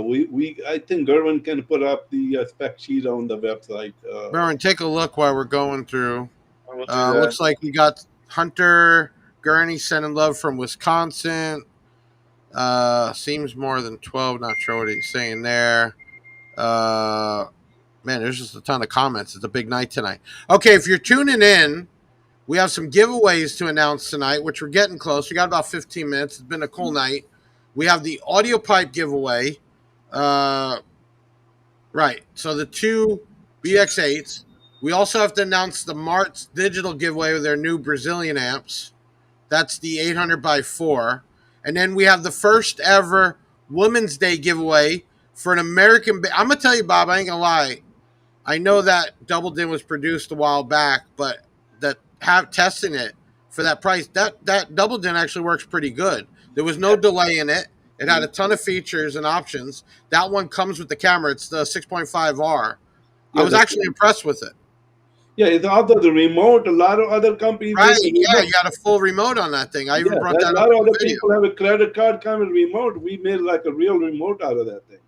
we I think Gerwin can put up the spec sheet on the website. Baron, take a look while we're going through. I will do that. Looks like we got Hunter Gurney sending love from Wisconsin. Seems more than 12. Not sure what he's saying there. Man, there's just a ton of comments. It's a big night tonight. Okay, if you're tuning in, we have some giveaways to announce tonight, which we're getting close. We got about 15 minutes. It's been a cool night. We have the Audiopipe giveaway. Right. So the two BX8s. We also have to announce the Marts digital giveaway with their new Brazilian amps. That's the 800 by 4. And then we have the first ever Women's Day giveaway for an American. I'm going to tell you, Bob, I ain't going to lie. I know that Double Din was produced a while back, but testing it for that price, that Double Din actually works pretty good. There was no delay in it. It had a ton of features and options. That one comes with the camera. It's the 6.5R. I Yeah, was actually impressed with it. yeah. It's also the remote. A lot of other companies Right? do the Yeah, remote. you got a full remote on that thing. I even Yeah, brought that, that a up lot of in the other video. people have a credit card kind of remote. We made like a real remote out of that thing.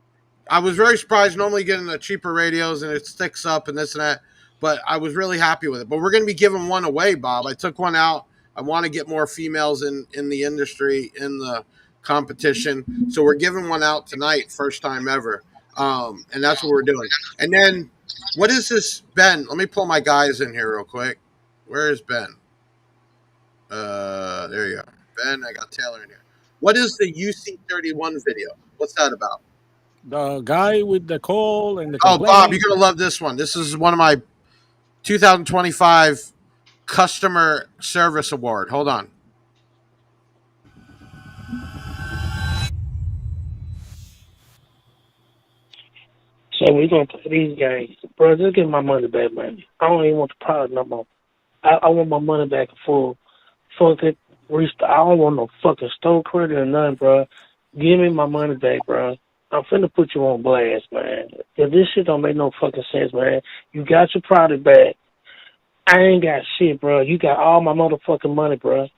I was very surprised. Normally getting the cheaper radios and it sticks up and this and that, but I was really happy with it. But we're going to be giving one away, Bob. I took one out. I want to get more females in the industry, in the competition. So we're giving one out tonight, first time ever. And that's what we're doing. And then what is this, Ben? Let me pull my guys in here real quick. Where is Ben? There you are. Ben, I got Taylor in here. What is the UC31 video? What's that about? The guy with the call and the Oh, Bob, complaint. you're going to love this one. This is one of my 2025 Customer Service Award. Hold on. So we gonna play these games, bro. Just give my money back, man. I don't even want the product no more. I want my money back in full. Fuck it, I don't want no fucking store credit or nothing, bro. Give me my money back, bro. I'm finna put you on blast, man. If this shit don't make no fucking sense, man, you got your product back. I ain't got shit, bro. You got all my motherfucking money, bro.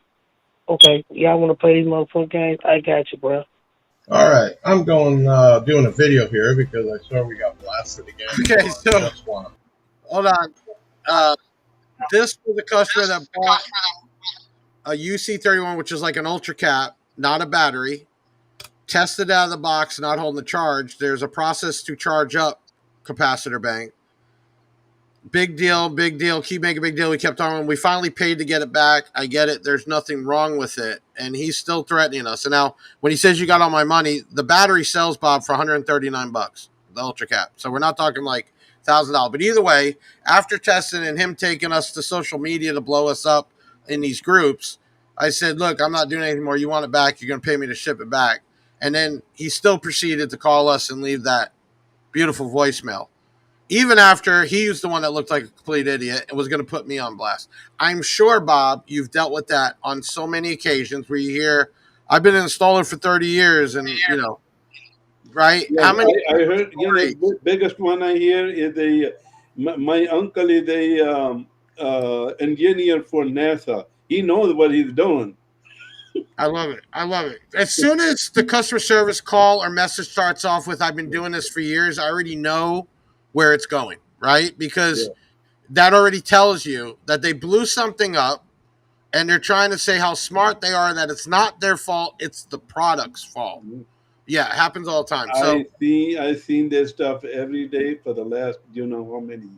Okay, y'all wanna play these motherfucking games? I got you, bro. All right, I'm going doing a video here because I saw we got blasted again. Okay, so Just one. hold on. This was a customer that bought a UC31, which is like an ultra cap, not a battery. Tested out of the box, not holding the charge. There's a process to charge up capacitor bank. Big deal, big deal. Keep making a big deal. We kept on. We finally paid to get it back. I get it. There's nothing wrong with it. And he's still threatening us. And now, when he says you got all my money, the battery sells, Bob, for $139, the Ultra Cap. So we're not talking like $1,000. But either way, after testing and him taking us to social media to blow us up in these groups, I said, look, I'm not doing anything more. You want it back, you're going to pay me to ship it back. And then he still proceeded to call us and leave that beautiful voicemail. Even after he was the one that looked like a complete idiot and was going to put me on blast. I'm sure, Bob, you've dealt with that on so many occasions where you hear, I've been an installer for 30 years and, you know, right? Yeah, How many? I heard, you know, the biggest one I hear is my uncle is engineer for NASA. He knows what he's doing. I love it. I love it. As soon as the customer service call or message starts off with, I've been doing this for years, I already know where it's going, right? Because that already tells you that they blew something up and they're trying to say how smart they are, that it's not their fault, it's the product's fault. Yeah, it happens all the time. So I've seen this stuff every day for the last, you know, how many years.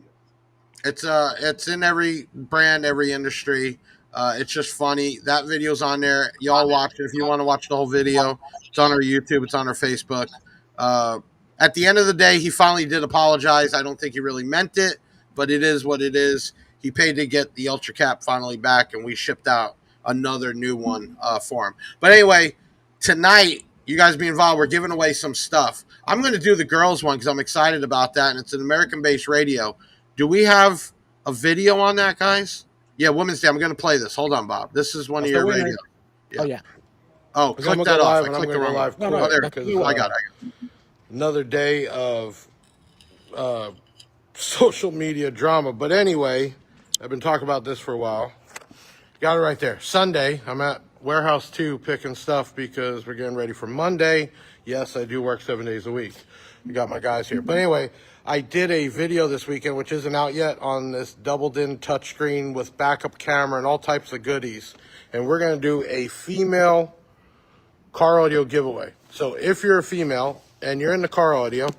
it's in every brand, every industry. It's just funny. That video's on there. Y'all watch it. If you want to watch the whole video, it's on our YouTube. It's on our Facebook. At the end of the day, he finally did apologize. I don't think he really meant it, but it is what it is. He paid to get the Ultra Cap finally back, and we shipped out another new one for him. But anyway, tonight, you guys be involved. We're giving away some stuff. I'm going to do the girls one because I'm excited about that, and it's an American-based radio. Do we have a video on that, guys? Yeah, Women's Day. I'm going to play this. Hold on, Bob. This is one of your radios. Oh yeah. Oh, click that off. I clicked the wrong live one. quick Oh, there. because, I got it. another day of social media drama. But anyway, I've been talking about this for a while. Got it right there. Sunday, I'm at Warehouse 2 picking stuff because we're getting ready for Monday. Yes, I do work 7 days a week. You got my guys here. But anyway, I did a video this weekend, which isn't out yet, on this doubled-in touchscreen with backup camera and all types of goodies. And we're going to do a female car audio giveaway. So if you're a female and you're in the car audio,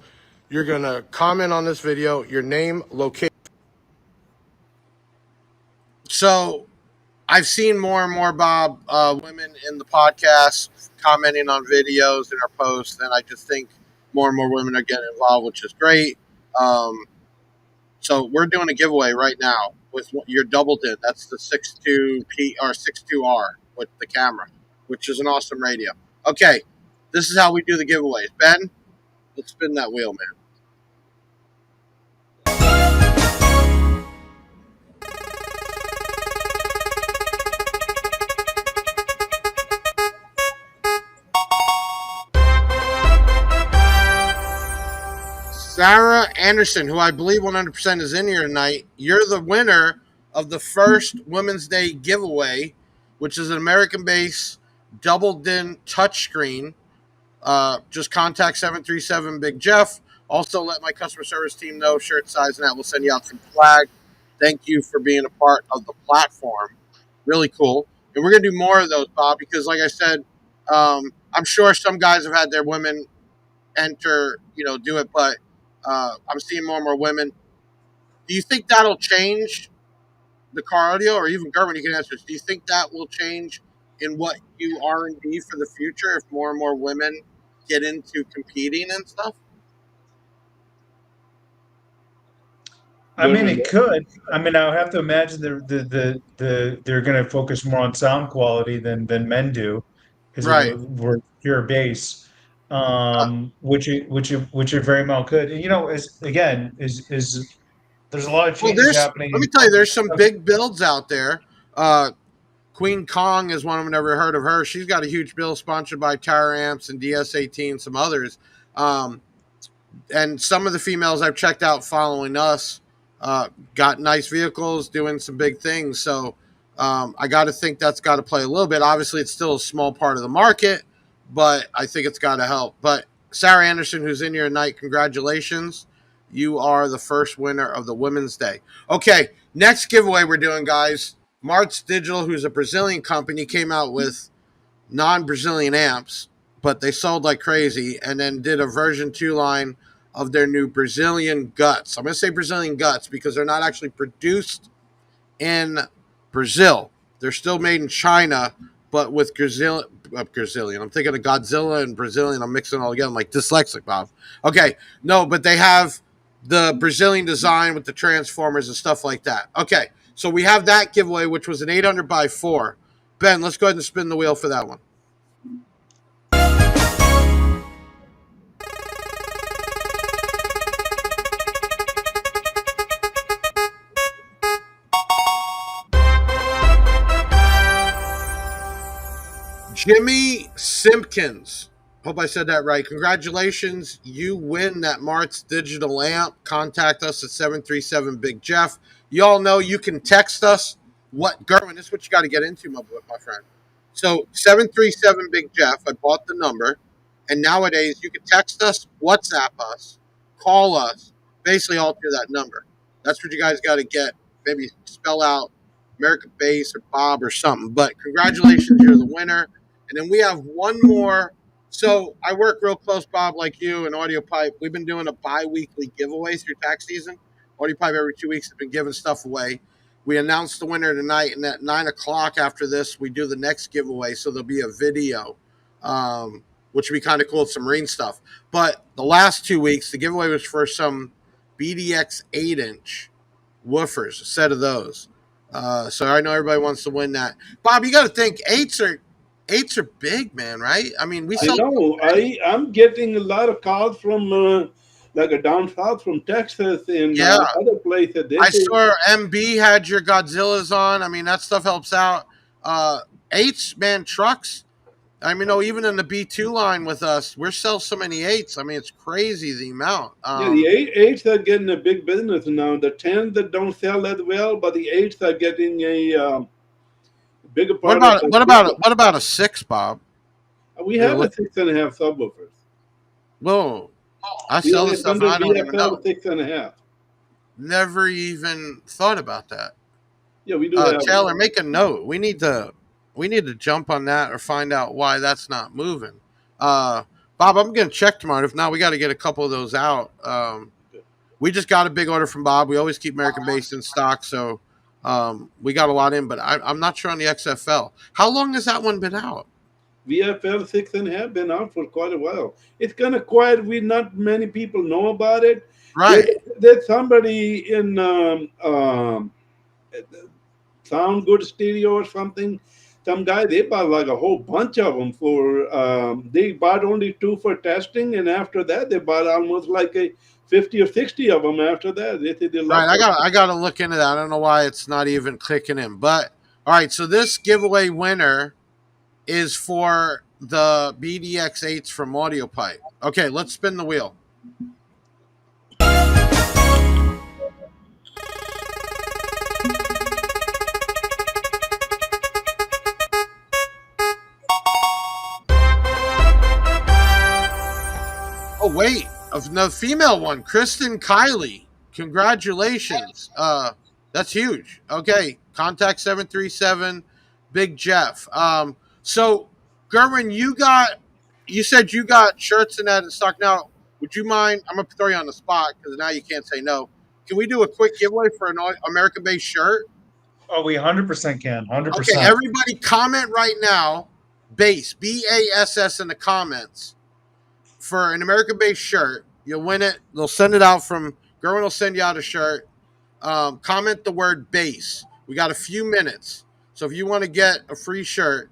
you're going to comment on this video, your name, location. So I've seen more and more, Bob, women in the podcast commenting on videos and our posts, and I just think more and more women are getting involved, which is great. So we're doing a giveaway right now with your doubled in. That's the 62P or 62R with the camera, which is an awesome radio. Okay, this is how we do the giveaways. Ben, let's spin that wheel, man. Sarah Anderson, who I believe 100% is in here tonight, you're the winner of the first Women's Day giveaway, which is an American base double din touchscreen. Just contact 737 Big Jeff. Also, let my customer service team know shirt size, and that will send you out some flag. Thank you for being a part of the platform. Really cool. And we're going to do more of those, Bob, because, like I said, I'm sure some guys have had their women enter, do it, but I'm seeing more and more women. Do you think that'll change the car audio, or even Gerwin, you can answer this? Do you think that will change in what you R&D for the future if more and more women get into competing and stuff? I mean, it could. I mean, I have to imagine they're going to focus more on sound quality than men do, because Right. we're pure bass, Uh, which it very well could. And, is there's a lot of well, changes let me happening. tell you, there's some big builds out there. Queen Kong is one of them. Never heard of her. She's got a huge build sponsored by Tower Amps and DS18 and some others. Um, and some of the females I've checked out following us got nice vehicles, doing some big things. So I got to think that's got to play a little bit. Obviously, it's still a small part of the market, but I think it's got to help. But Sarah Anderson, who's in here tonight, congratulations. You are the first winner of the Women's Day. Okay, next giveaway we're doing, guys. Marts Digital, who's a Brazilian company, came out with non-Brazilian amps, but they sold like crazy, and then did a version 2 line of their new Brazilian guts. I'm going to say Brazilian guts because they're not actually produced in Brazil. They're still made in China, but with Brazilian. I'm thinking of Godzilla and Brazilian. I'm mixing it all together. I'm like dyslexic, Bob. Okay, no, but they have the Brazilian design with the transformers and stuff like that. Okay, so we have that giveaway, which was an 800 by 4. Ben, let's go ahead and spin the wheel for that one. Jimmy Simpkins. Hope I said that right. Congratulations. You win that Marts digital amp. Contact us at 737 Big Jeff. You all know you can text us. Gerwin, this is what you got to get into, my friend. So 737 Big Jeff, I bought the number. And nowadays you can text us, WhatsApp us, call us, basically all through that number. That's what you guys got to get. Maybe spell out American Base or Bob or something. But congratulations, you're the winner. And then we have one more. So I work real close, Bob, like you and Audiopipe. We've been doing a bi-weekly giveaway through tax season. Audiopipe every 2 weeks has been giving stuff away. We announced the winner tonight, and at 9 o'clock after this, we do the next giveaway. So there'll be a video, which would be kind of cool with some Marine stuff. But the last 2 weeks, the giveaway was for some BDX 8-inch woofers, a set of those. So I know everybody wants to win that. Bob, you got to think eights are big, man, right? I mean, we I sell. know. I'm getting a lot of calls from like a down south from Texas and other places. I saw MB had your Godzillas on. I mean, that stuff helps out. Eights, man, trucks. I mean, even in the B2 line with us, we're selling so many eights. I mean, it's crazy the amount. The eights are getting a big business now. The 10s that don't sell that well, but the eights are getting a bigger part. What about a 6, Bob? We have a 6.5 subwoofers. Whoa, I sell this stuff and I don't even know. 6.5. Never even thought about that. Yeah, we do. Taylor, make a note. We need to jump on that or find out why that's not moving. Bob, I'm going to check tomorrow. If not, we got to get a couple of those out. We just got a big order from Bob. We always keep American based in stock, so we got a lot in. But I'm not sure on the XFL. How long has that one been out? VFL 6.5 been out for quite a while. It's kind of quiet. Not many people know about it. Right. There's somebody in Sound Good Stereo or something. Some guy, they bought like a whole bunch of them for. They bought only 2 for testing, and after that, they bought almost like 50 or 60 of them. After that, they right. I got to look into that. I don't know why it's not even clicking in, but all right. So this giveaway winner is for the BDX8s from Audiopipe. Okay, let's spin the wheel. wait, of the female one, Kristen Kiley. Congratulations. That's huge. Okay, contact 737 Big Jeff. So Gerwin, you said you got shirts and that in stock now. Would you mind? I'm gonna throw you on the spot because now you can't say no. Can we do a quick giveaway for an American-based shirt? Oh, we 100% can. Okay, 100%. everybody comment right now. Bass, BASS in the comments for an American-based shirt. You'll win it. They'll send it out from Gerwin will send you out a shirt. Comment the word base. We got a few minutes. So if you want to get a free shirt,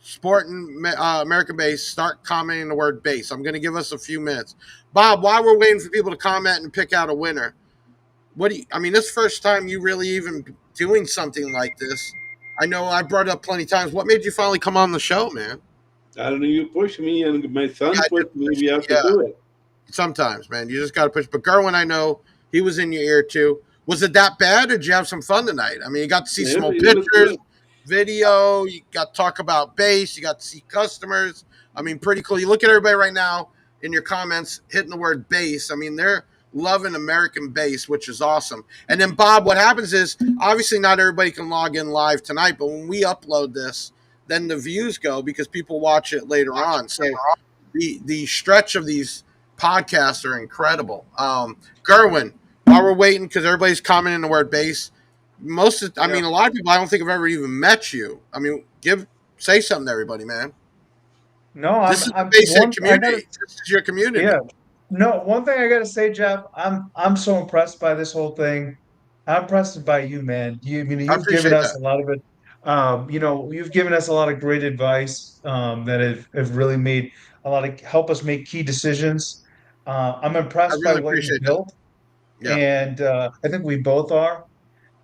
sporting American base, start commenting the word base. I'm going to give us a few minutes. Bob, while we're waiting for people to comment and pick out a winner, this first time you really even doing something like this. I know I brought it up plenty of times. What made you finally come on the show, man? I don't know. You push me, and my son Yeah, pushed me. We have to do it. Sometimes, man, you just got to push. But Gerwin, I know he was in your ear too. Was it that bad, or did you have some fun tonight? I mean, you got to see some old pictures, video. You got to talk about bass. You got to see customers. I mean, pretty cool. You look at everybody right now in your comments hitting the word bass. I mean, they're loving American bass, which is awesome. And then, Bob, what happens is obviously not everybody can log in live tonight, but when we upload this, then the views go because people watch it later on. So the stretch of these podcasts are incredible. Gerwin, while we're waiting, because everybody's commenting the word bass, a lot of people I don't think have ever even met you. I mean, say something to everybody, man. No, This is the basic community. This is your community. Yeah. No, one thing I gotta say, Jeff, I'm so impressed by this whole thing. I'm impressed by you, man. I You've given appreciate us that. a lot of it. You've given us a lot of great advice that have really made a lot of help us make key decisions. I'm I impressed by really what you appreciate that. built, Yeah. and I think we both are.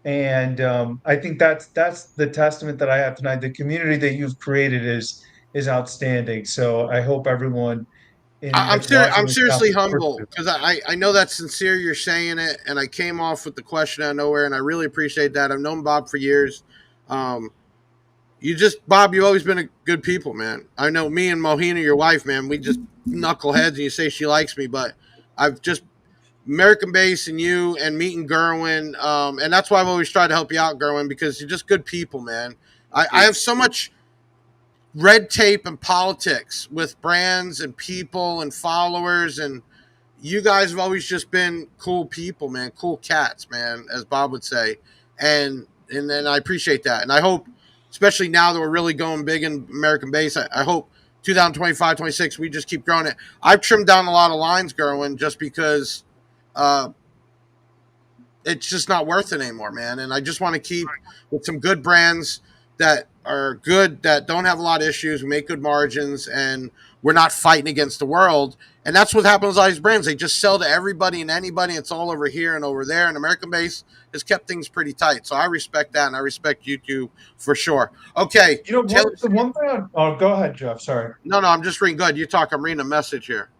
And I think that's the testament that I have tonight. The community that you've created is outstanding. So I hope everyone that's watching I'm this seriously now. humble because I know that's sincere. You're saying it, and I came off with the question out of nowhere, and I really appreciate that. I've known Bob for years. Bob, you've always been a good people, man. I know me and Mohina, your wife, man, we just knuckleheads, and you say she likes me, but I've just American base and you and meeting Gerwin, and that's why I've always tried to help you out, Gerwin, because you're just good people, man. I have so much red tape and politics with brands and people and followers, and you guys have always just been cool people, man, cool cats, man, as Bob would say, and then I appreciate that, and I hope, especially now that we're really going big in American base, I hope 2025, 26, we just keep growing it. I've trimmed down a lot of lines, Gerwin, just because it's just not worth it anymore, man. And I just want to keep with some good brands that are good, that don't have a lot of issues, we make good margins, and we're not fighting against the world. And that's what happens with all these brands. They just sell to everybody and anybody. It's all over here and over there. And American base has kept things pretty tight. So I respect that, and I respect you two for sure. Okay. The one thing. Oh, go ahead, Jeff. Sorry. No, I'm just reading. Good. You talk. I'm reading a message here.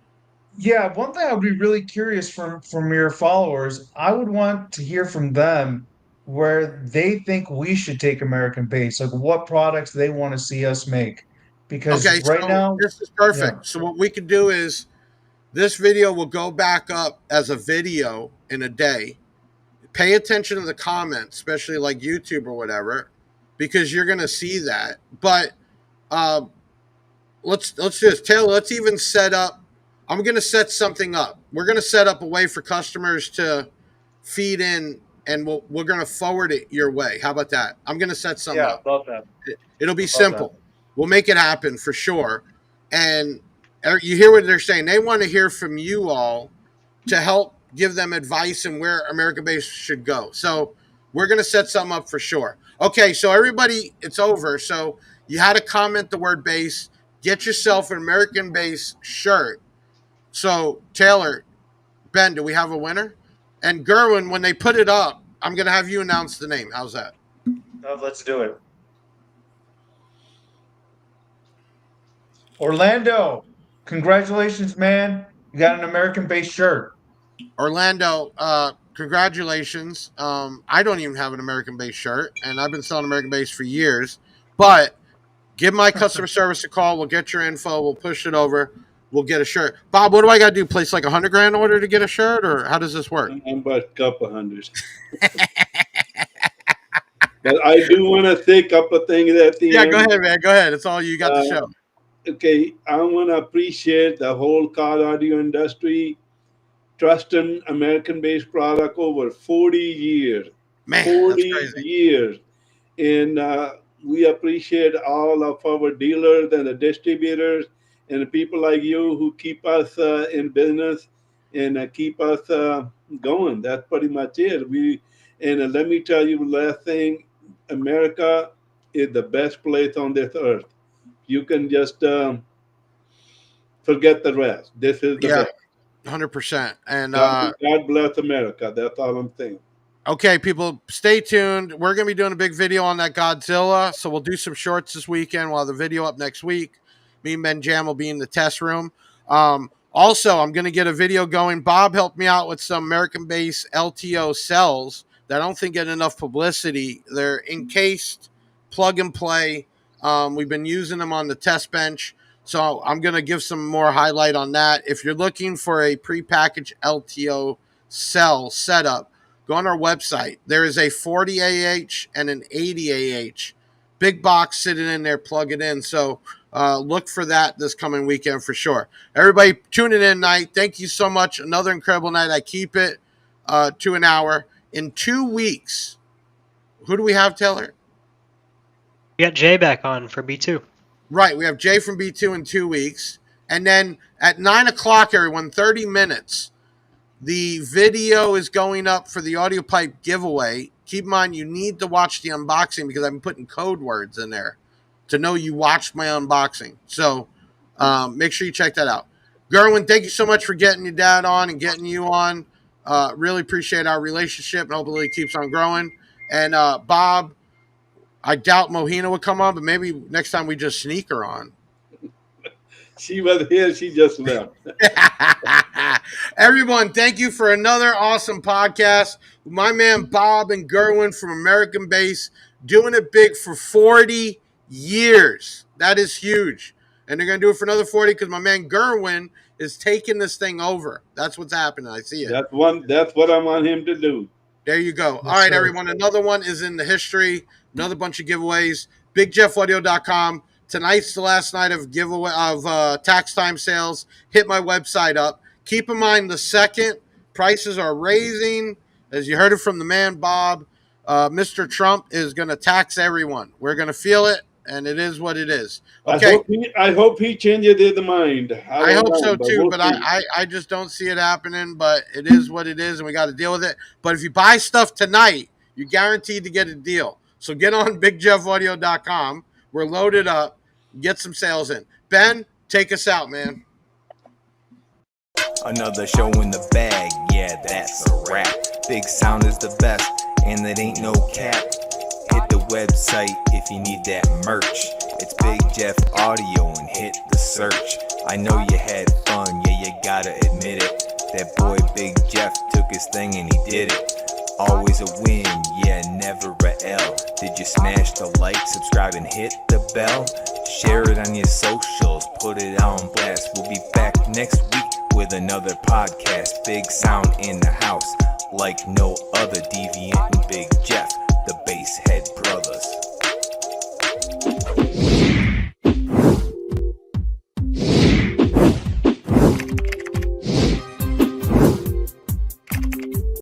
Yeah, one thing I would be really curious from your followers, I would want to hear from them where they think we should take American base, like what products they want to see us make. Because Okay, right so now, this is yeah, perfect. So what we can do is this video will go back up as a video in a day. Pay attention to the comments, especially like YouTube or whatever, because you're gonna see that. But let's just Taylor. Let's even set up. I'm gonna set something up. We're gonna set up a way for customers to feed in, and we're gonna forward it your way. How about that? I'm gonna set something yeah, up. love that. It'll be Love simple. that. We'll make it happen for sure. And you hear what they're saying. They want to hear from you all to help give them advice and where American base should go. So we're going to set something up for sure. Okay, so everybody, it's over. So you had to comment the word base. Get yourself an American base shirt. So Taylor, Ben, do we have a winner? And Gerwin, when they put it up, I'm going to have you announce the name. How's that? Let's do it. Orlando, congratulations, man. You got an American based shirt. Orlando, congratulations. I don't even have an American based shirt, and I've been selling American based for years. But give my customer service a call. We'll get your info. We'll push it over. we'll get a shirt. Bob, what do I got to do? Place like $100,000 order to get a shirt, or how does this work? I'm about a couple hundred. But I do want to say a couple of things at the end. Go ahead, man. Go ahead. It's all you got the show. Okay, I want to appreciate the whole car audio industry, trusting American-based product over 40 years. Man, 40 that's crazy. years. And we appreciate all of our dealers and the distributors and the people like you who keep us in business and keep us going. That's pretty much it. Let me tell you the last thing, America is the best place on this earth. You can just forget the rest. This is the best. 100%. And God bless America. That's all I'm saying. Okay, people, stay tuned. We're going to be doing a big video on that Godzilla, so we'll do some shorts this weekend. We'll have the video up next week. Me and Ben Jam will be in the test room. Also, I'm going to get a video going. Bob helped me out with some American-based LTO cells that I don't think get enough publicity. They're encased, plug and play. We've been using them on the test bench, so I'm going to give some more highlight on that. If you're looking for a prepackaged LTO cell setup, go on our website. There is a 40 AH and an 80 AH. Big box sitting in there, plug it in. So look for that this coming weekend for sure. Everybody tuning in tonight, thank you so much. Another incredible night. I keep it to an hour. In 2 weeks, who do we have, Taylor? We got Jay back on for B2. Right, we have Jay from B2 in 2 weeks. And then at 9 o'clock, everyone, 30 minutes, the video is going up for the Audiopipe giveaway. Keep in mind, you need to watch the unboxing because I've been putting code words in there to know you watched my unboxing. So make sure you check that out. Gerwin, thank you so much for getting your dad on and getting you on. Really appreciate our relationship and hopefully it keeps on growing. And Bob, I doubt Mohina would come on, but maybe next time we just sneak her on. She was here. She just left. Everyone, thank you for another awesome podcast. My man Bob and Gerwin from American Base doing it big for 40 years. That is huge. And they're going to do it for another 40 because my man Gerwin is taking this thing over. That's what's happening. I see it. That's what I want him to do. There you go. All right, everyone. Another one is in the history. Another bunch of giveaways. BigJeffAudio.com. Tonight's the last night of giveaway of tax time sales. Hit my website up. Keep in mind the second prices are raising. As you heard it from the man Bob, Mr. Trump is going to tax everyone. We're going to feel it, and it is what it is. Okay. I hope he changes his mind. I hope so too, but I just don't see it happening. But it is what it is, and we got to deal with it. But if you buy stuff tonight, you're guaranteed to get a deal. So get on BigJeffAudio.com. We're loaded up. Get some sales in. Ben, take us out, man. Another show in the bag, yeah, that's a wrap. Big Sound is the best, and it ain't no cap. Hit the website if you need that merch. It's Big Jeff Audio and hit the search. I know you had fun, yeah, you gotta admit it. That boy Big Jeff took his thing and he did it. Always a win, yeah, never a L. Did you smash the like, subscribe, and hit the bell? Share it on your socials, put it on blast. We'll be back next week with another podcast. Big Sound in the house, like no other. Deviant and Big Jeff, the bass head